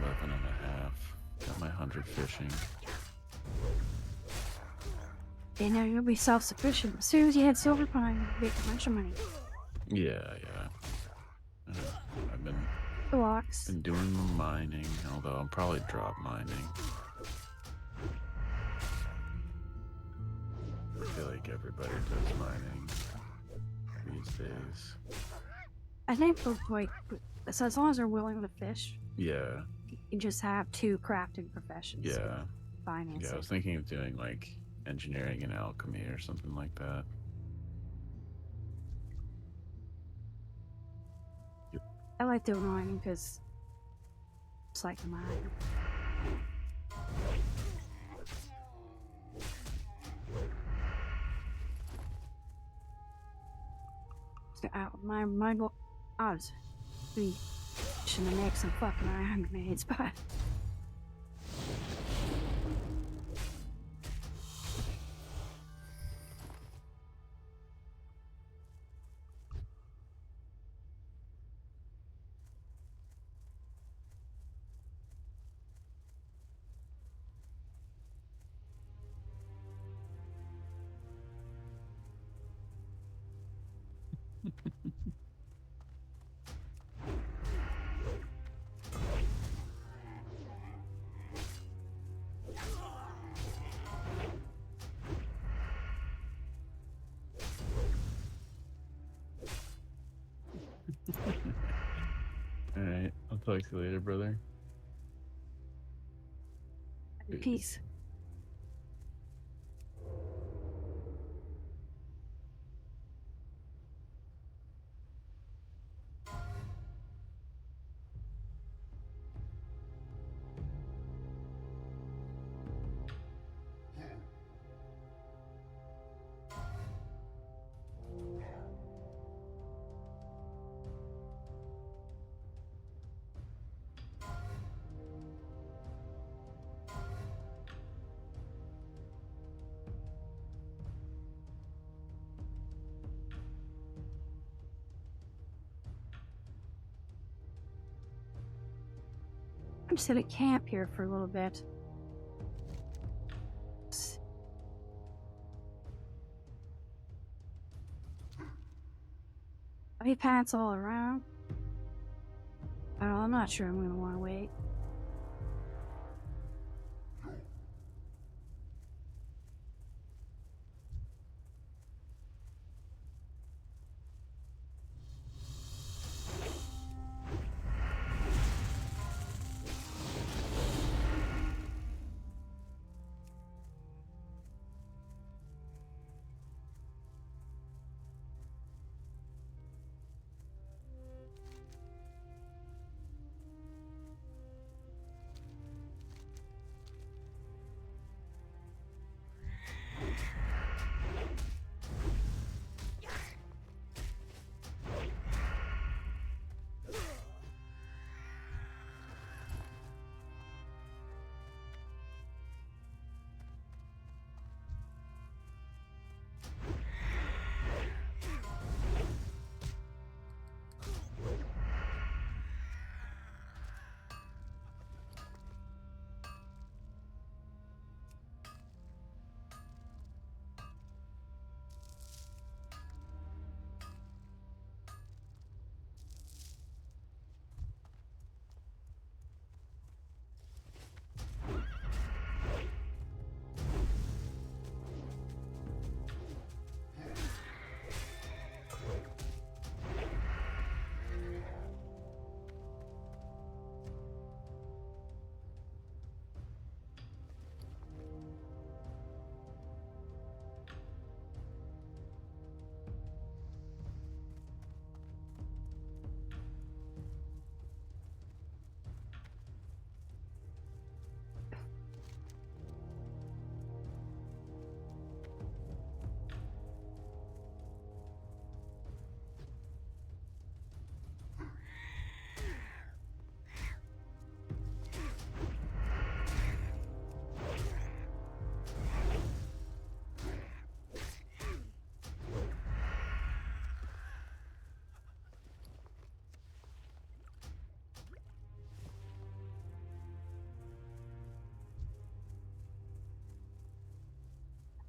11 and a half. Got my 100 fishing. And now you'll be self-sufficient. As soon as you hit Silver Pine, you make a bunch of money. Yeah. I've been Blocks. doing the mining, although I'll probably drop mining. feel like everybody does mining these days. I think like, so as long as they're willing to fish, Yeah. you just have two crafting professions. Yeah. Finance. Yeah, I was thinking of doing like engineering and alchemy or something like that. I like doing mining because it's like a mine. So my goal, I was be to make some fucking iron grenades, but Alright, I'll talk to you later, brother. peace. I'm just gonna camp here for a little bit. I have pants all around. I don't know, I'm not sure I'm gonna want to wait.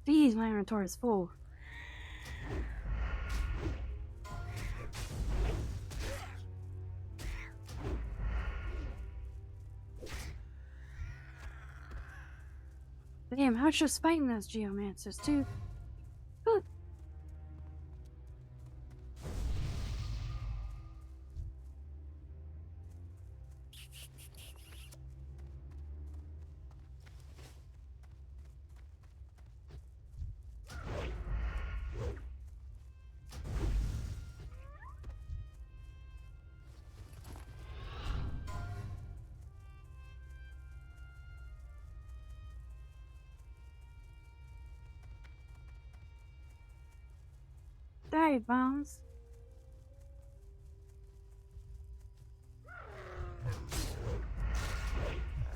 Jeez, my inventory is full. Damn, I was just fighting those geomancers too. Hey, Bones.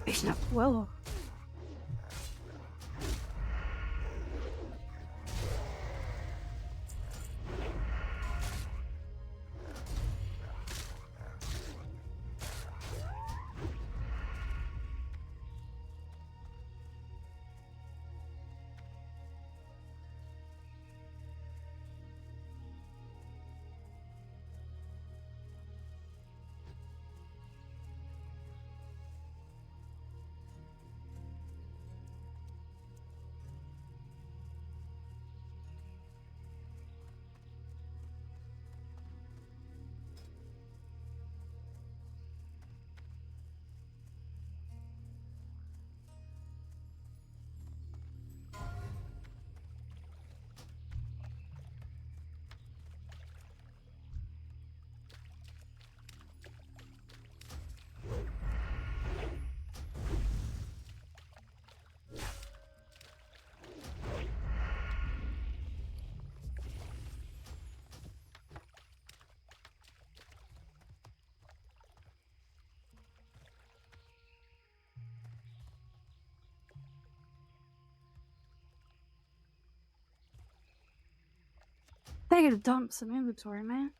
He's not well. They gotta dump some inventory, man.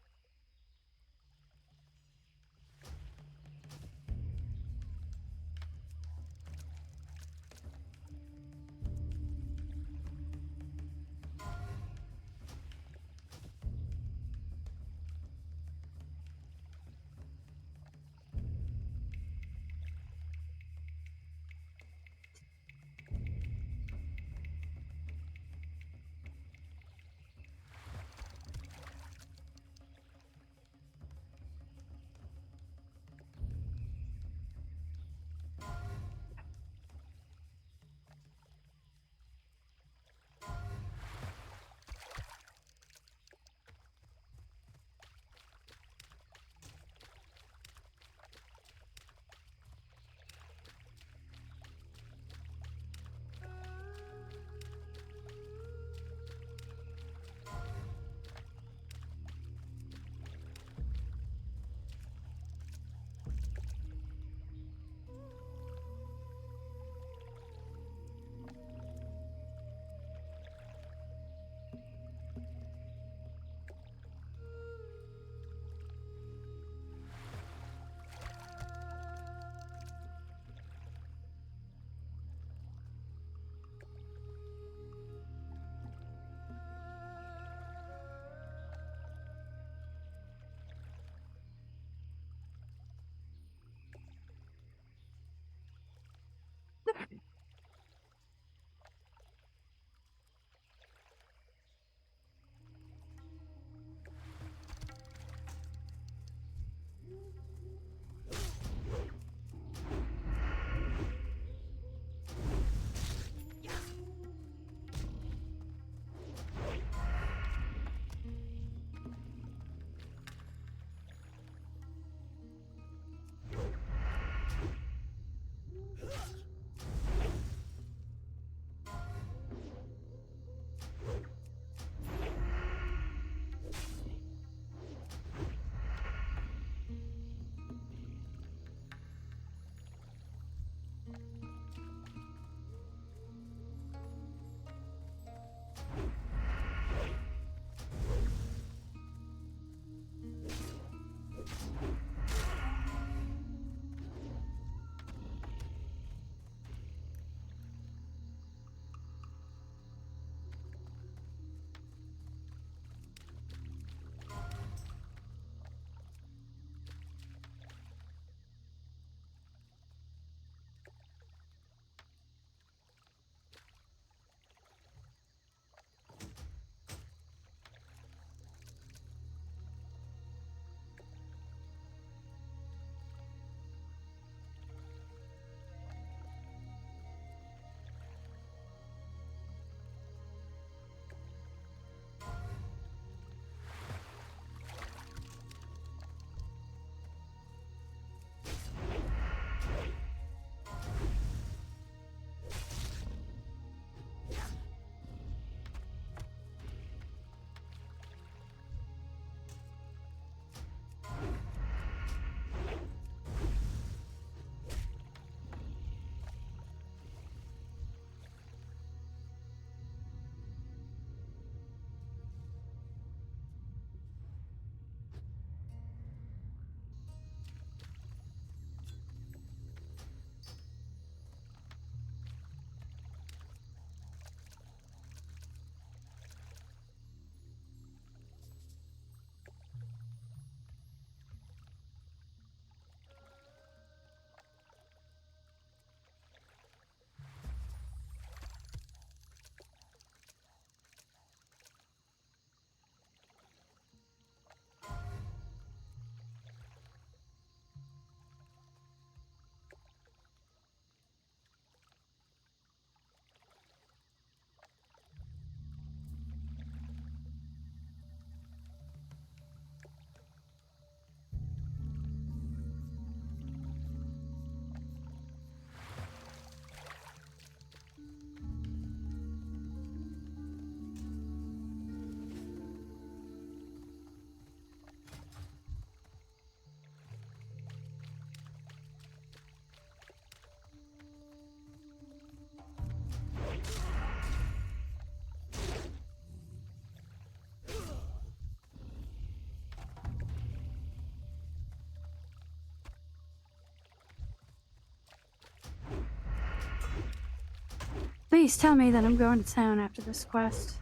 Please tell me that I'm going to town after this quest.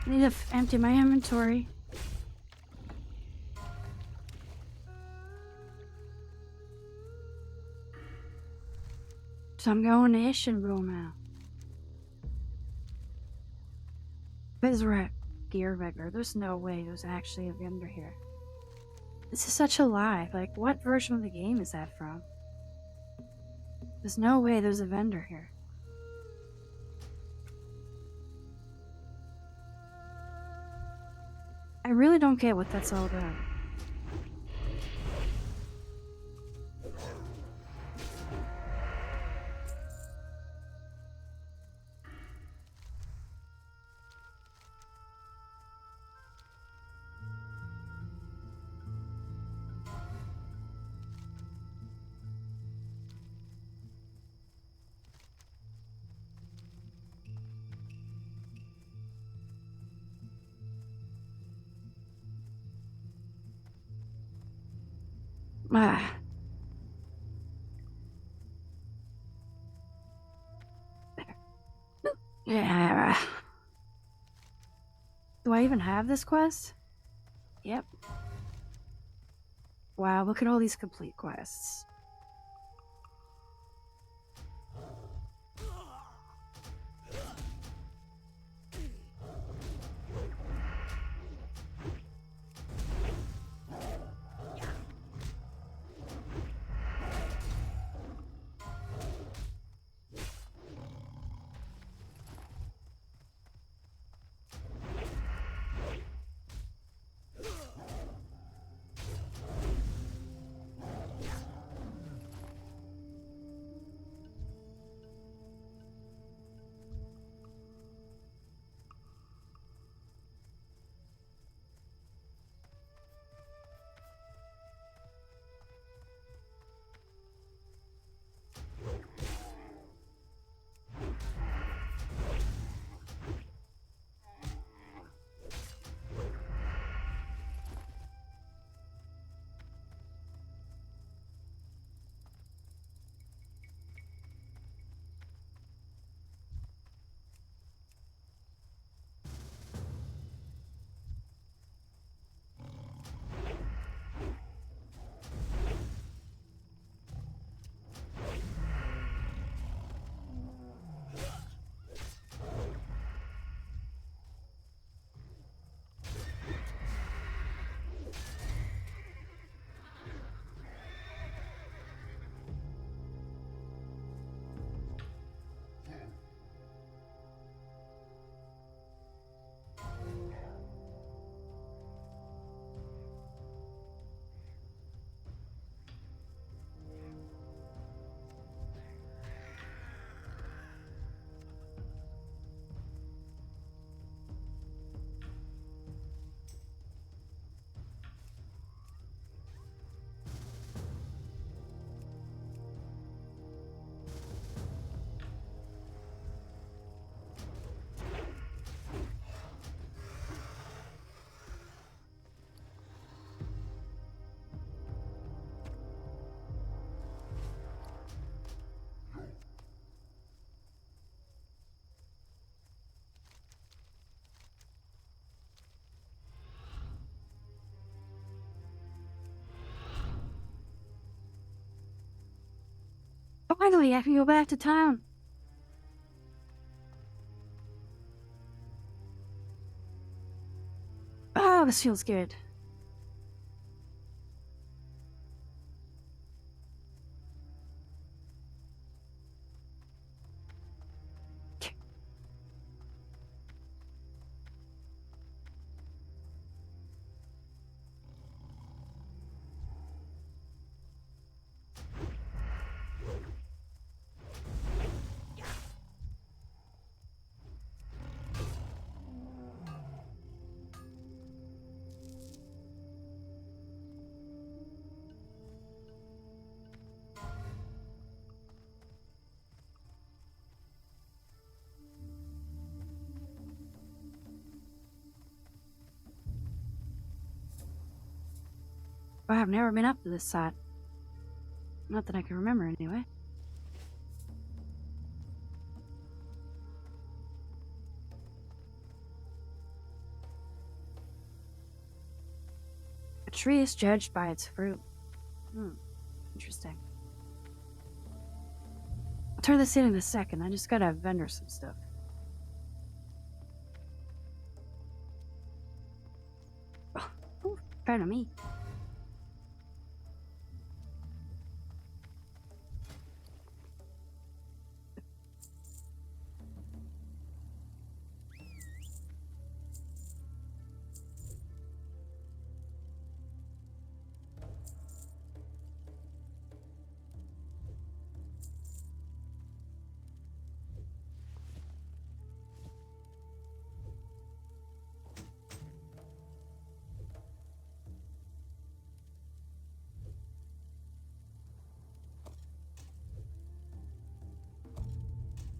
I need to empty my inventory. So I'm going to Ishinrul now. Bizrak, Gear Regular. There's no way there's actually a vendor here. This is such a lie. Like, what version of the game is that from? There's no way there's a vendor here. I really don't get what that's all about. Ah. Yeah. Do I even have this quest? Yep. Wow, look at all these complete quests. Finally, I can go back to town. Oh, this feels good. I've never been up to this side. Not that I can remember, anyway. tree is judged by its fruit. Interesting. I'll turn this in a second. I just gotta vendor some stuff. Oh, pardon me.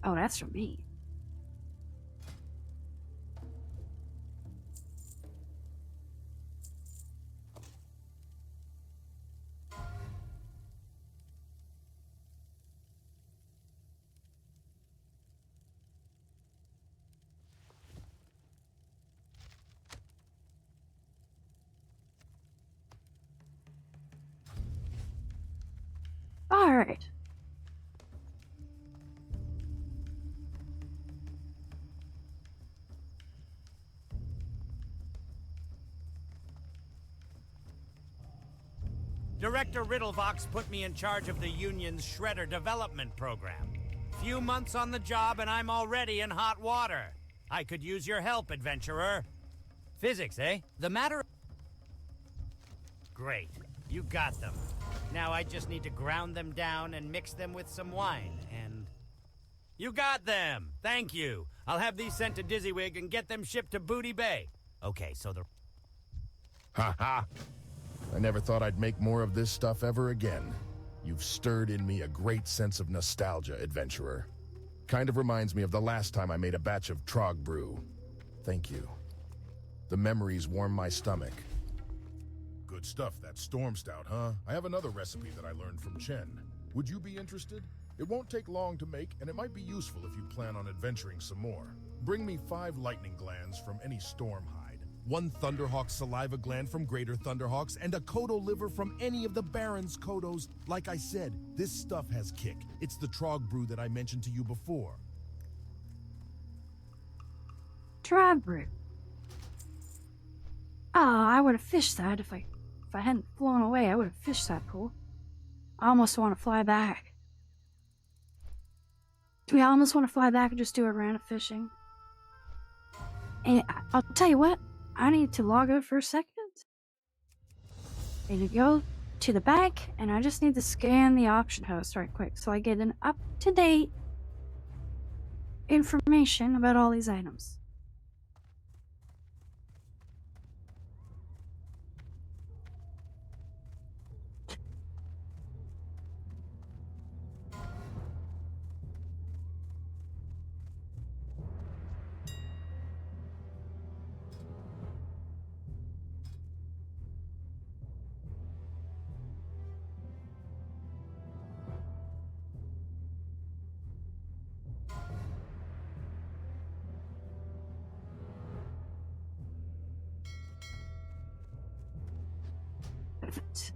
Oh, that's from me. All right. Director Riddlevox put me in charge of the Union's Shredder Development Program. Few months on the job and I'm already in hot water. I could use your help, adventurer. Physics, eh? The matter... Great. You got them. Now I just need to ground them down and mix them with some wine, and... You got them! Thank you! I'll have these sent to Dizzywig and get them shipped to Booty Bay. Okay, so the... Ha ha! I never thought I'd make more of this stuff ever again. You've stirred in me a great sense of nostalgia, adventurer. Kind of reminds me of the last time I made a batch of Trog brew. Thank you. The memories warm my stomach. Good stuff, that storm stout, huh? I have another recipe that I learned from Chen. Would you be interested? It won't take long to make, and it might be useful if you plan on adventuring some more. Bring me 5 lightning glands from any storm hide, 1 Thunderhawk saliva gland from Greater Thunderhawks, and a Kodo liver from any of the Barrens Kodos. Like I said, this stuff has kick. It's the Trog brew that I mentioned to you before. Trog brew. Oh, I would have fished that if I hadn't flown away. I would have fished that pool. I almost want to fly back. Do we almost want to fly back and just do a round of fishing? And I'll tell you what, I need to log out for a second. I need to go to the bank, and I just need to scan the auction house right quick so I get an up-to-date information about all these items. Perfect.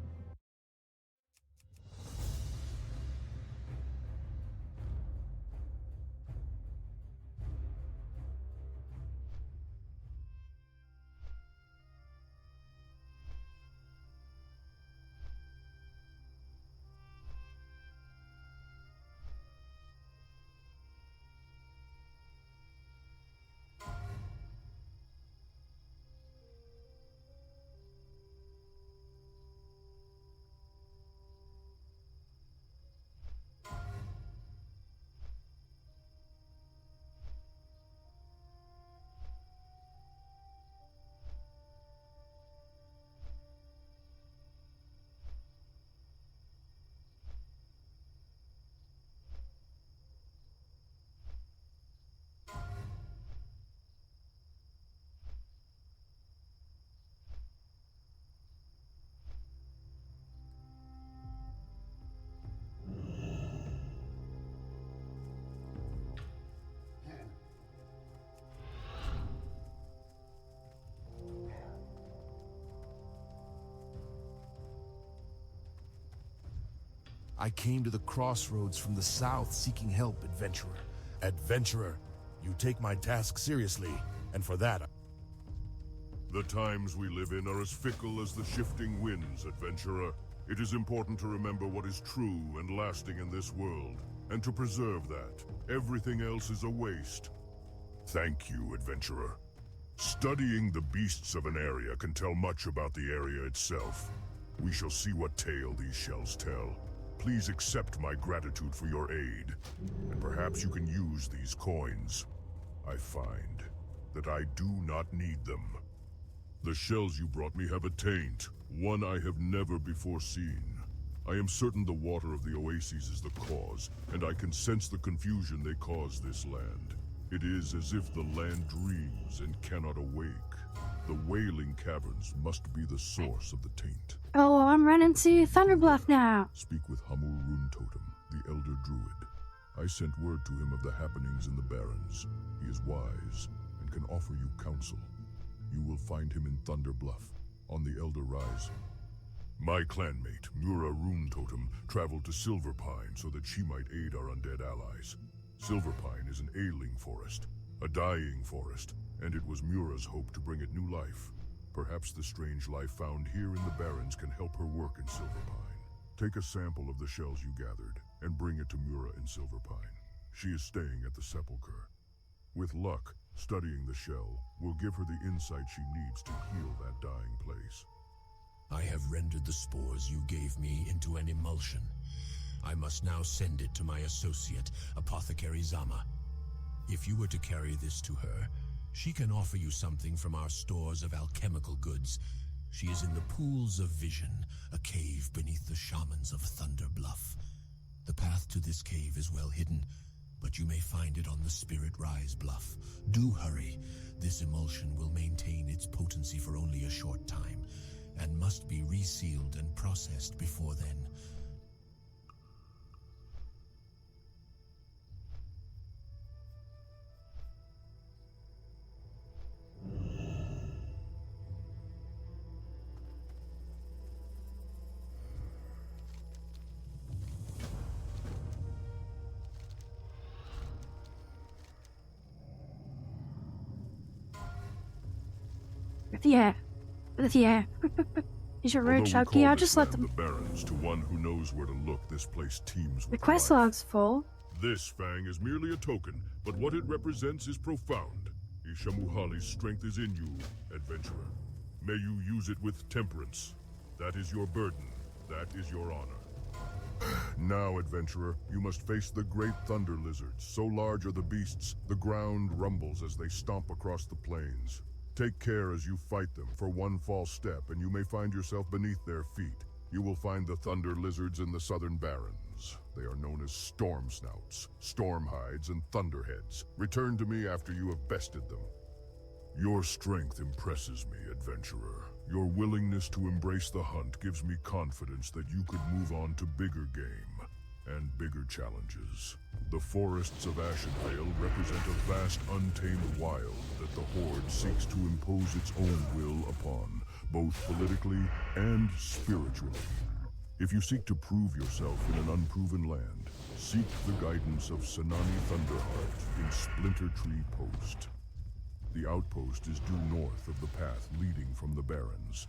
I came to the crossroads from the south seeking help, adventurer. Adventurer, you take my task seriously, and for that... The times we live in are as fickle as the shifting winds, adventurer. It is important to remember what is true and lasting in this world, and to preserve that. Everything else is a waste. Thank you, adventurer. Studying the beasts of an area can tell much about the area itself. We shall see what tale these shells tell. Please accept my gratitude for your aid, and perhaps you can use these coins. I find that I do not need them. The shells you brought me have a taint, one I have never before seen. I am certain the water of the oases is the cause, and I can sense the confusion they cause this land. It is as if the land dreams and cannot awake. The Wailing Caverns must be the source of the taint. Oh, I'm running to Thunderbluff now. Speak with Hamur Runetotem, the Elder Druid. I sent word to him of the happenings in the Barrens. He is wise and can offer you counsel. You will find him in Thunderbluff, on the Elder Rise. My clanmate, Mura Runetotem, traveled to Silverpine so that she might aid our undead allies. Silverpine is an ailing forest, a dying forest, and it was Mura's hope to bring it new life. Perhaps the strange life found here in the Barrens can help her work in Silverpine. Take a sample of the shells you gathered, and bring it to Mura in Silverpine. She is staying at the Sepulchre. With luck, studying the shell will give her the insight she needs to heal that dying place. I have rendered the spores you gave me into an emulsion. I must now send it to my associate, Apothecary Zama. If you were to carry this to her, she can offer you something from our stores of alchemical goods. She is in the Pools of Vision, a cave beneath the shamans of Thunderbluff. The path to this cave is well hidden, but you may find it on the Spirit Rise Bluff. Do hurry. This emulsion will maintain its potency for only a short time, and must be resealed and processed before then. Yeah. Yeah. Is your road Although we chunky? call I'll this just let land them... the Barrens, to one who knows where to look, this place teems The with quest life. log's full. This fang is merely a token, but what it represents is profound. Ishamuhali's strength is in you, adventurer. May you use it with temperance. That is your burden. That is your honor. Now, adventurer, you must face the great thunder lizards. So large are the beasts, the ground rumbles as they stomp across the plains. Take care as you fight them, for one false step and you may find yourself beneath their feet. You will find the thunder lizards in the southern Barrens. They are known as storm snouts, storm hides, and thunderheads. Return to me after you have bested them. Your strength impresses me, adventurer. Your willingness to embrace the hunt gives me confidence that you could move on to bigger game and bigger challenges. The forests of Ashenvale represent a vast untamed wild that the Horde seeks to impose its own will upon, both politically and spiritually. If you seek to prove yourself in an unproven land, seek the guidance of Sanani Thunderheart in Splinter Tree Post. The outpost is due north of the path leading from the Barrens.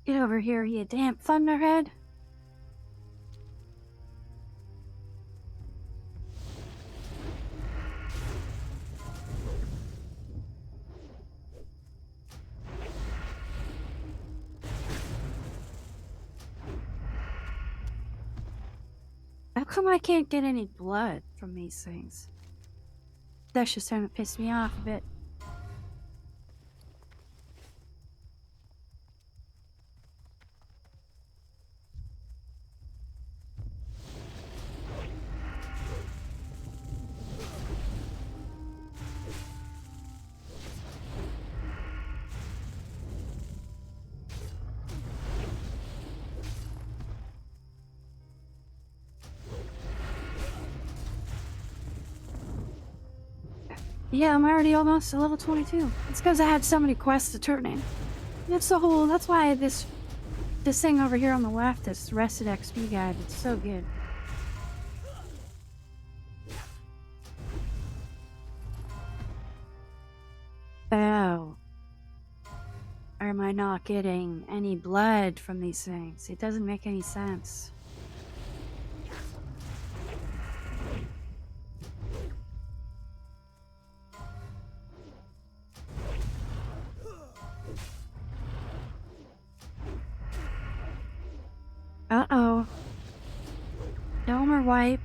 Get over here, you damn thunderhead. How come I can't get any blood from these things? That's just starting to piss me off a bit. Yeah, I'm already almost to level 22. It's because I had so many quests to turn in. That's why this thing over here on the left, this Rested XP guide, it's so good. Oh. Or am I not getting any blood from these things? It doesn't make any sense. Uh-oh. No more wipe.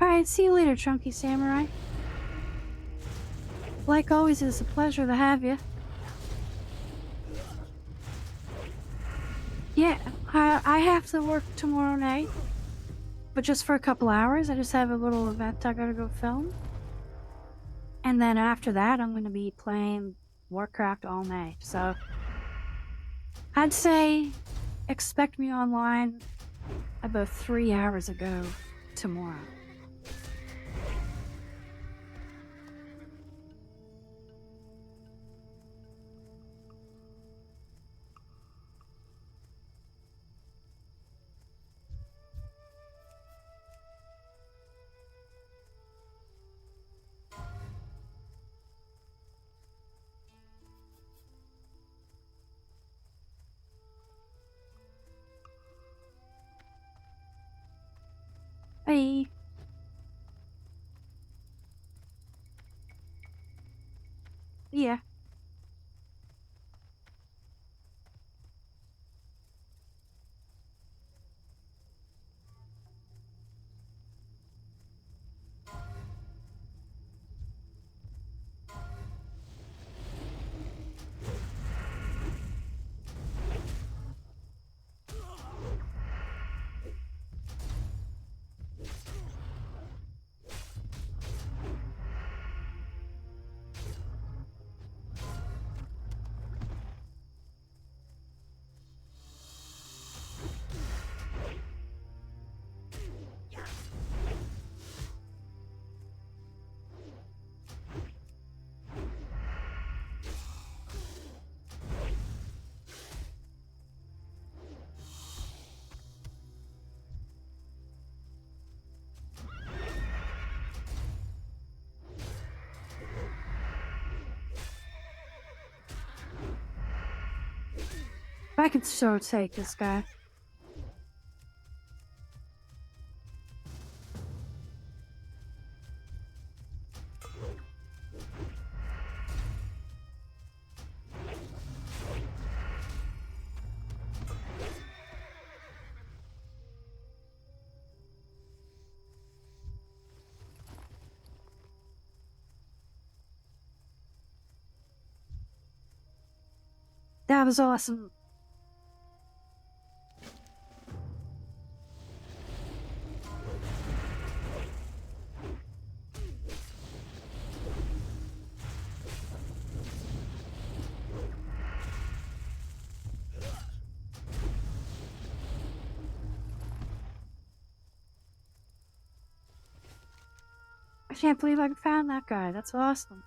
Alright, see you later, Chunky Samurai. Like always, it's a pleasure to have you. Yeah, I have to work tomorrow night. But just for a couple hours. I just have a little event I gotta go film. And then after that, I'm gonna be playing Warcraft all night. So, I'd say expect me online about 3 hours ago tomorrow. Bye. Yeah. I can so take this guy. That was awesome. I can't believe I found that guy. That's awesome.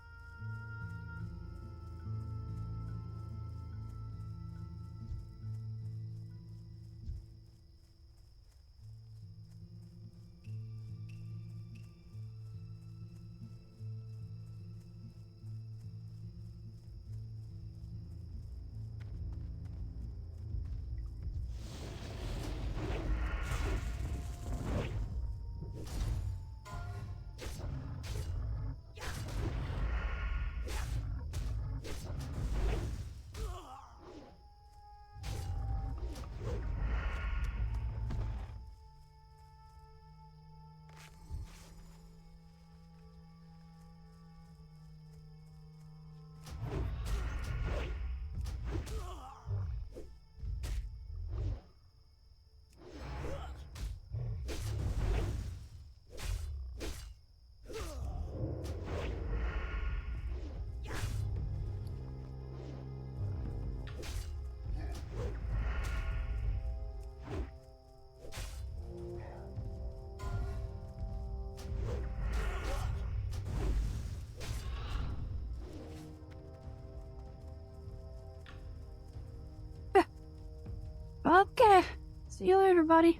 Okay. See you later, buddy.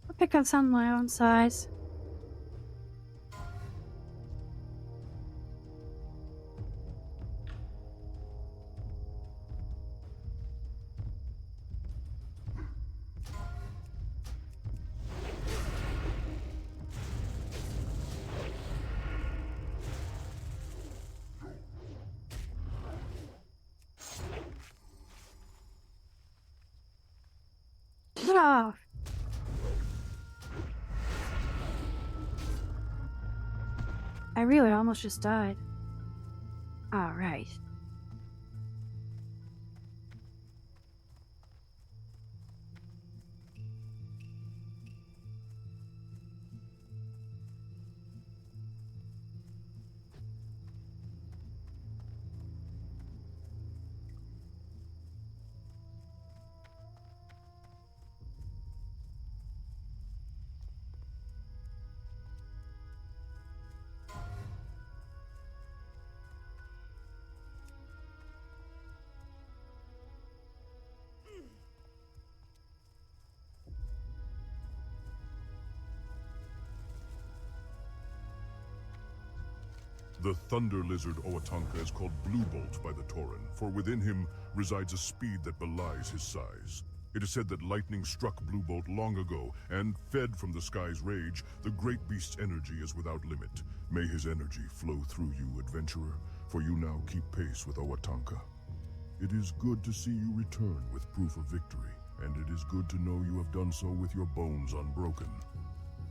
I'll pick up some of my own size. Get off. I really almost just died. Alright. The thunder lizard Owatonka is called Blue Bolt by the Tauren, for within him resides a speed that belies his size. It is said that lightning struck Blue Bolt long ago, and fed from the sky's rage, the great beast's energy is without limit. May his energy flow through you, adventurer, for you now keep pace with Owatonka. It is good to see you return with proof of victory, and it is good to know you have done so with your bones unbroken.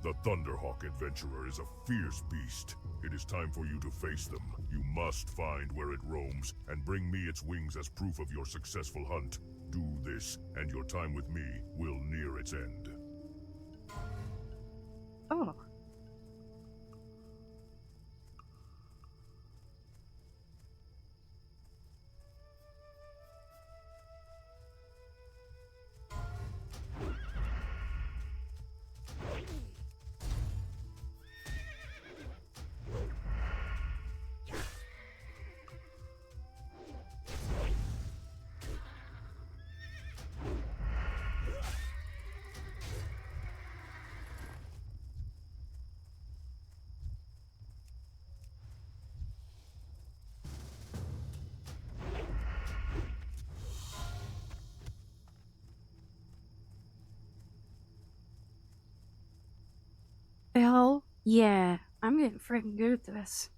The Thunderhawk adventurer is a fierce beast. It is time for you to face them. You must find where it roams, and bring me its wings as proof of your successful hunt. Do this, and your time with me will near its end. Oh. Hell yeah. I'm getting freaking good at this.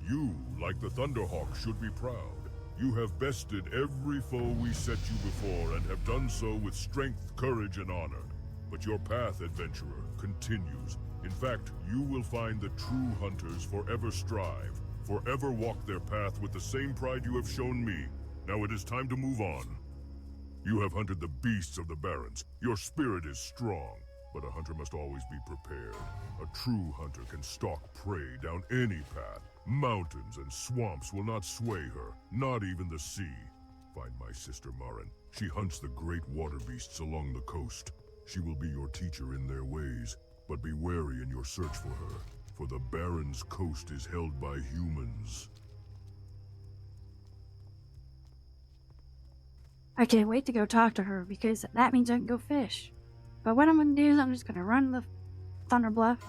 You, like the Thunderhawk, should be proud. You have bested every foe we set you before, and have done so with strength, courage, and honor. But your path, adventurer, continues. In fact, you will find that true hunters forever strive, forever walk their path with the same pride you have shown me. Now it is time to move on. You have hunted the beasts of the Barrens. Your spirit is strong, but a hunter must always be prepared. A true hunter can stalk prey down any path. Mountains and swamps will not sway her, not even the sea. Find my sister Marin. She hunts the great water beasts along the coast. She will be your teacher in their ways, but be wary in your search for her, for the Barrens coast is held by humans. I can't wait to go talk to her because that means I can go fish. But what I'm gonna do is I'm just gonna run the Thunder Bluff.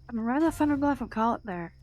I'm gonna run the Thunder Bluff and call it there.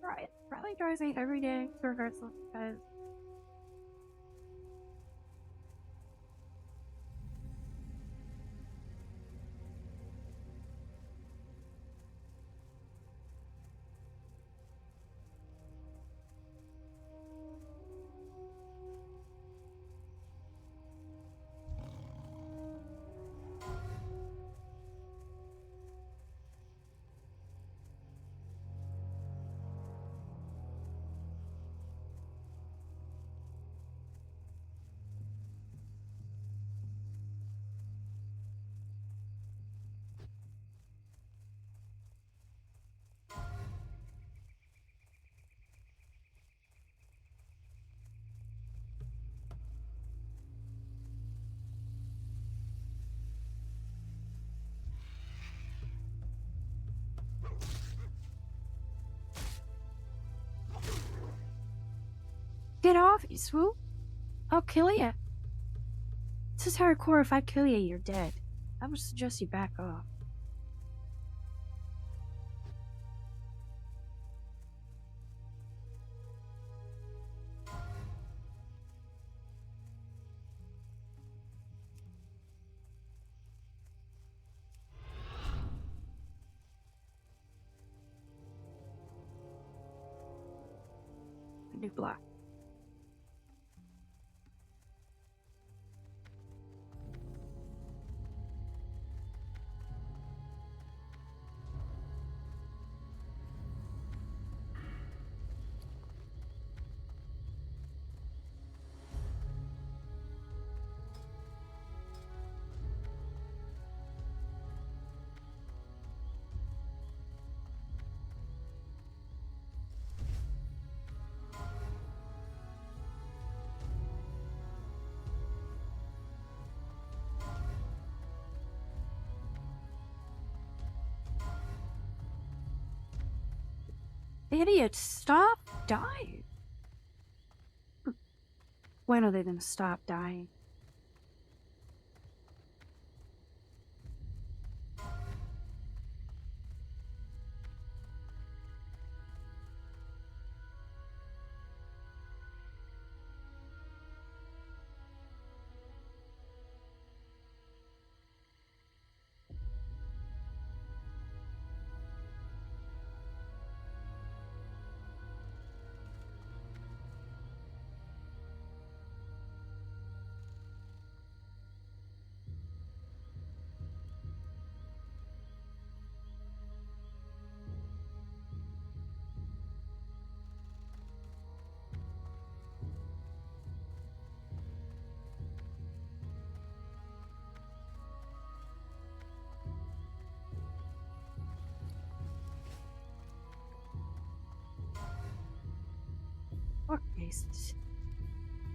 Right. Probably tries to eat every day, regardless, because get off, you swoop. I'll kill ya. This is hardcore. If I kill you, you're dead. I would suggest you back off. New block. Idiot, stop dying. When are they gonna stop dying? Fuckfaces.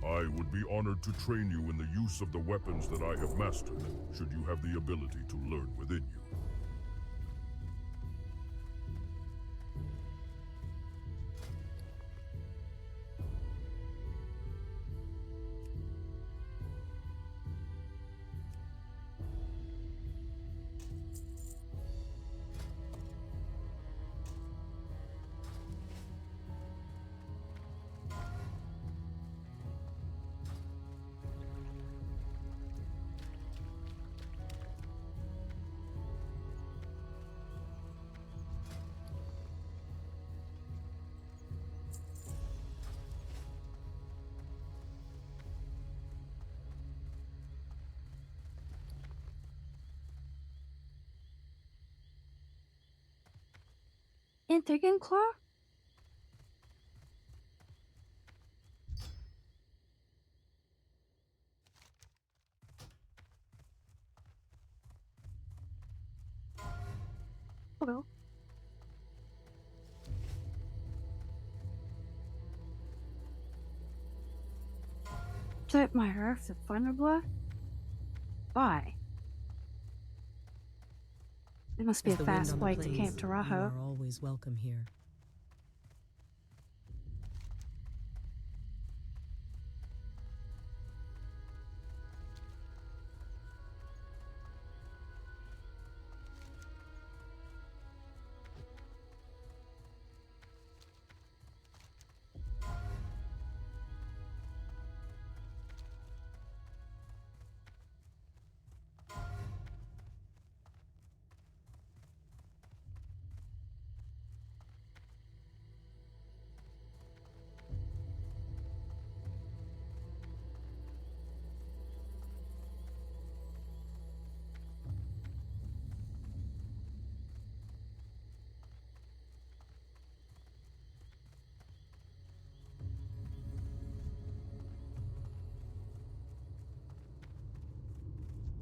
I would be honored to train you in the use of the weapons that I have mastered, should you have the ability to learn within you. Intigan Claw? Hello. Tip my earth to Thunderblood? Why? It must be As a the wind fast on the flight to plains, Camp you Tarajo. are always welcome here.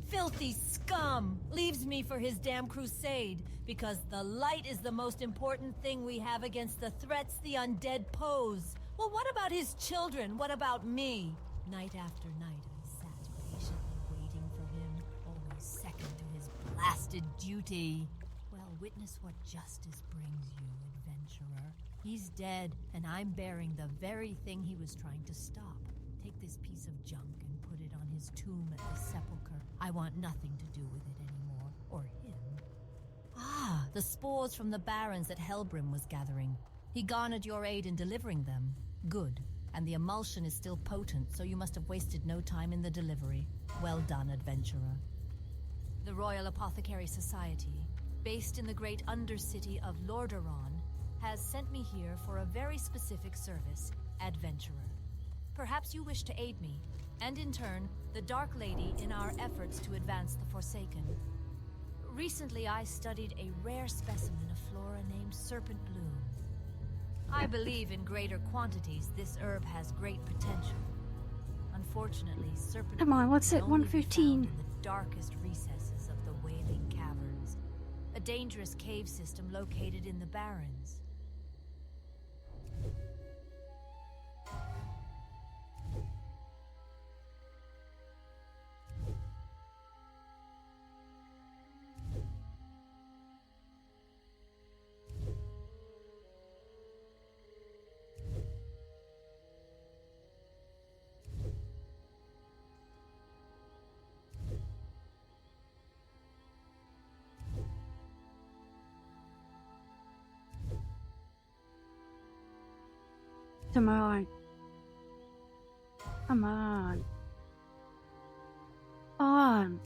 Filthy scum! Leaves me for his damn crusade, because the light is the most important thing we have against the threats the undead pose. Well, what about his children? What about me? Night after night, I sat patiently waiting for him, always second to his blasted duty. Well, witness what justice brings you, adventurer. He's dead, and I'm bearing the very thing he was trying to stop. Take this piece of junk and put it on his tomb at the sepulchre. I want nothing to do with it anymore, or him. Ah, the spores from the Barrens that Helbrim was gathering. He garnered your aid in delivering them. Good. And the emulsion is still potent, so you must have wasted no time in the delivery. Well done, adventurer. The Royal Apothecary Society, based in the great undercity of Lordaeron, has sent me here for a very specific service, adventurer. Perhaps you wish to aid me, and in turn, the Dark Lady in our efforts to advance the Forsaken. Recently, I studied a rare specimen of flora named Serpent Bloom. I believe in greater quantities this herb has great potential. Unfortunately, Serpent Come on, Bloom what's can it, only be 115? found in the darkest recesses of the Wailing Caverns, a dangerous cave system located in the Barrens. Come on. Come on. On.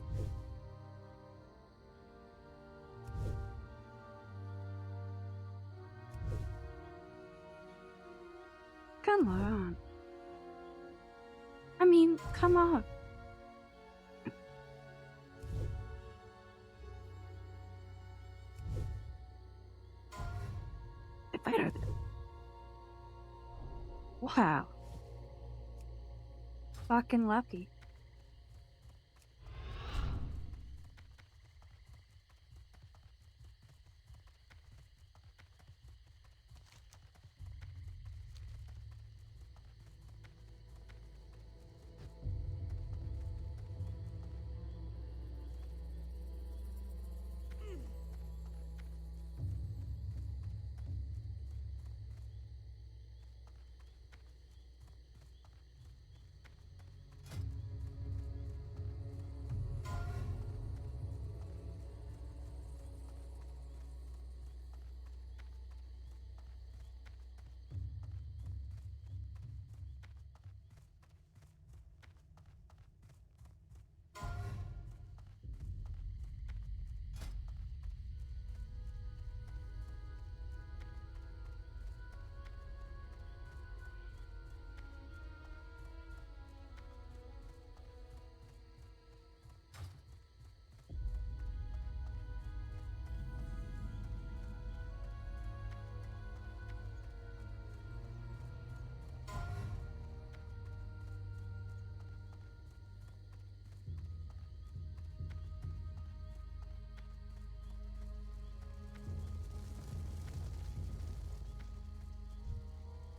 Come on. I mean, come on. Better than. Wow. Fucking lucky.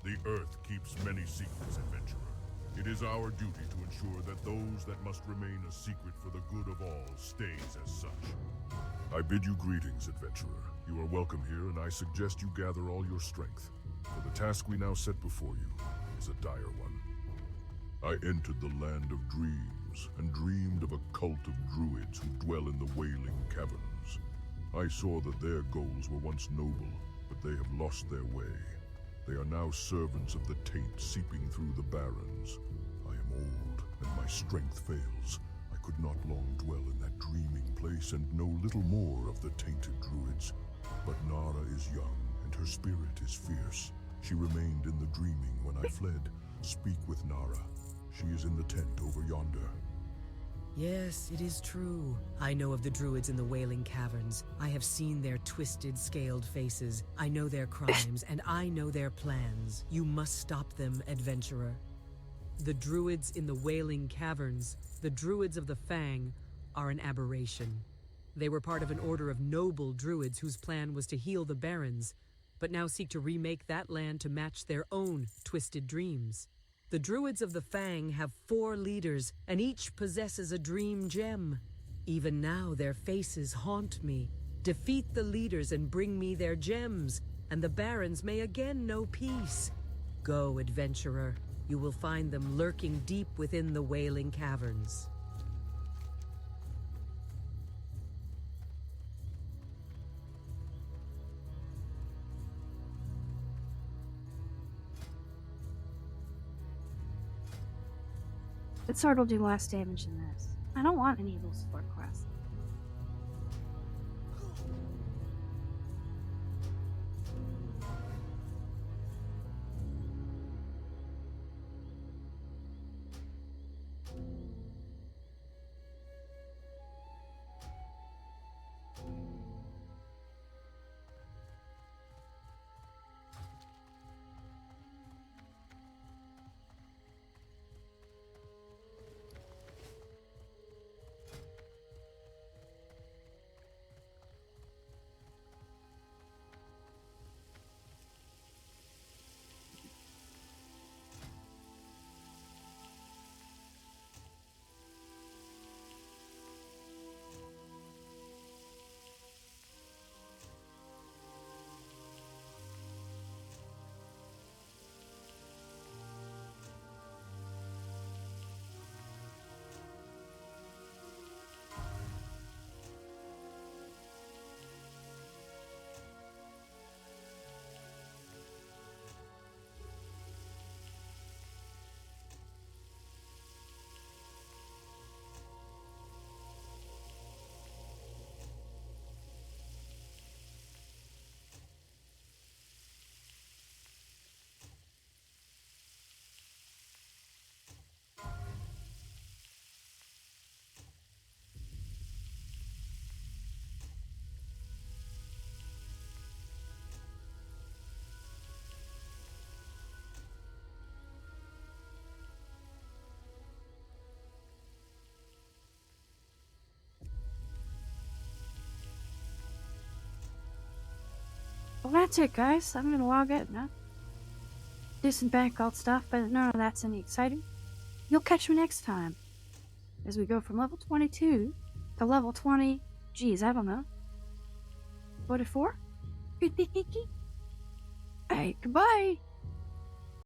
The Earth keeps many secrets, adventurer. It is our duty to ensure that those that must remain a secret for the good of all stays as such. I bid you greetings, adventurer. You are welcome here, and I suggest you gather all your strength, for the task we now set before you is a dire one. I entered the land of dreams, and dreamed of a cult of druids who dwell in the Wailing Caverns. I saw that their goals were once noble, but they have lost their way. They are now servants of the taint seeping through the Barrens. I am old, and my strength fails. I could not long dwell in that dreaming place and know little more of the tainted druids. But Nara is young, and her spirit is fierce. She remained in the dreaming when I fled. Speak with Nara. She is in the tent over yonder. Yes, it is true. I know of the druids in the Wailing Caverns. I have seen their twisted, scaled faces. I know their crimes, and I know their plans. You must stop them, adventurer. The druids in the Wailing Caverns, the druids of the Fang, are an aberration. They were part of an order of noble druids whose plan was to heal the Barrens, but now seek to remake that land to match their own twisted dreams. The druids of the Fang have 4 leaders, and each possesses a dream gem. Even now, their faces haunt me. Defeat the leaders and bring me their gems, and the Barrens may again know peace. Go, adventurer. You will find them lurking deep within the Wailing Caverns. The sword will do less damage than this. I don't want an evil sword quest. Well, that's it, guys. I'm gonna log out now. Do some bank vault stuff, but none of that's any exciting. You'll catch me next time as we go from level 22 to level 20. Geez, I don't know. 44? Alright, goodbye.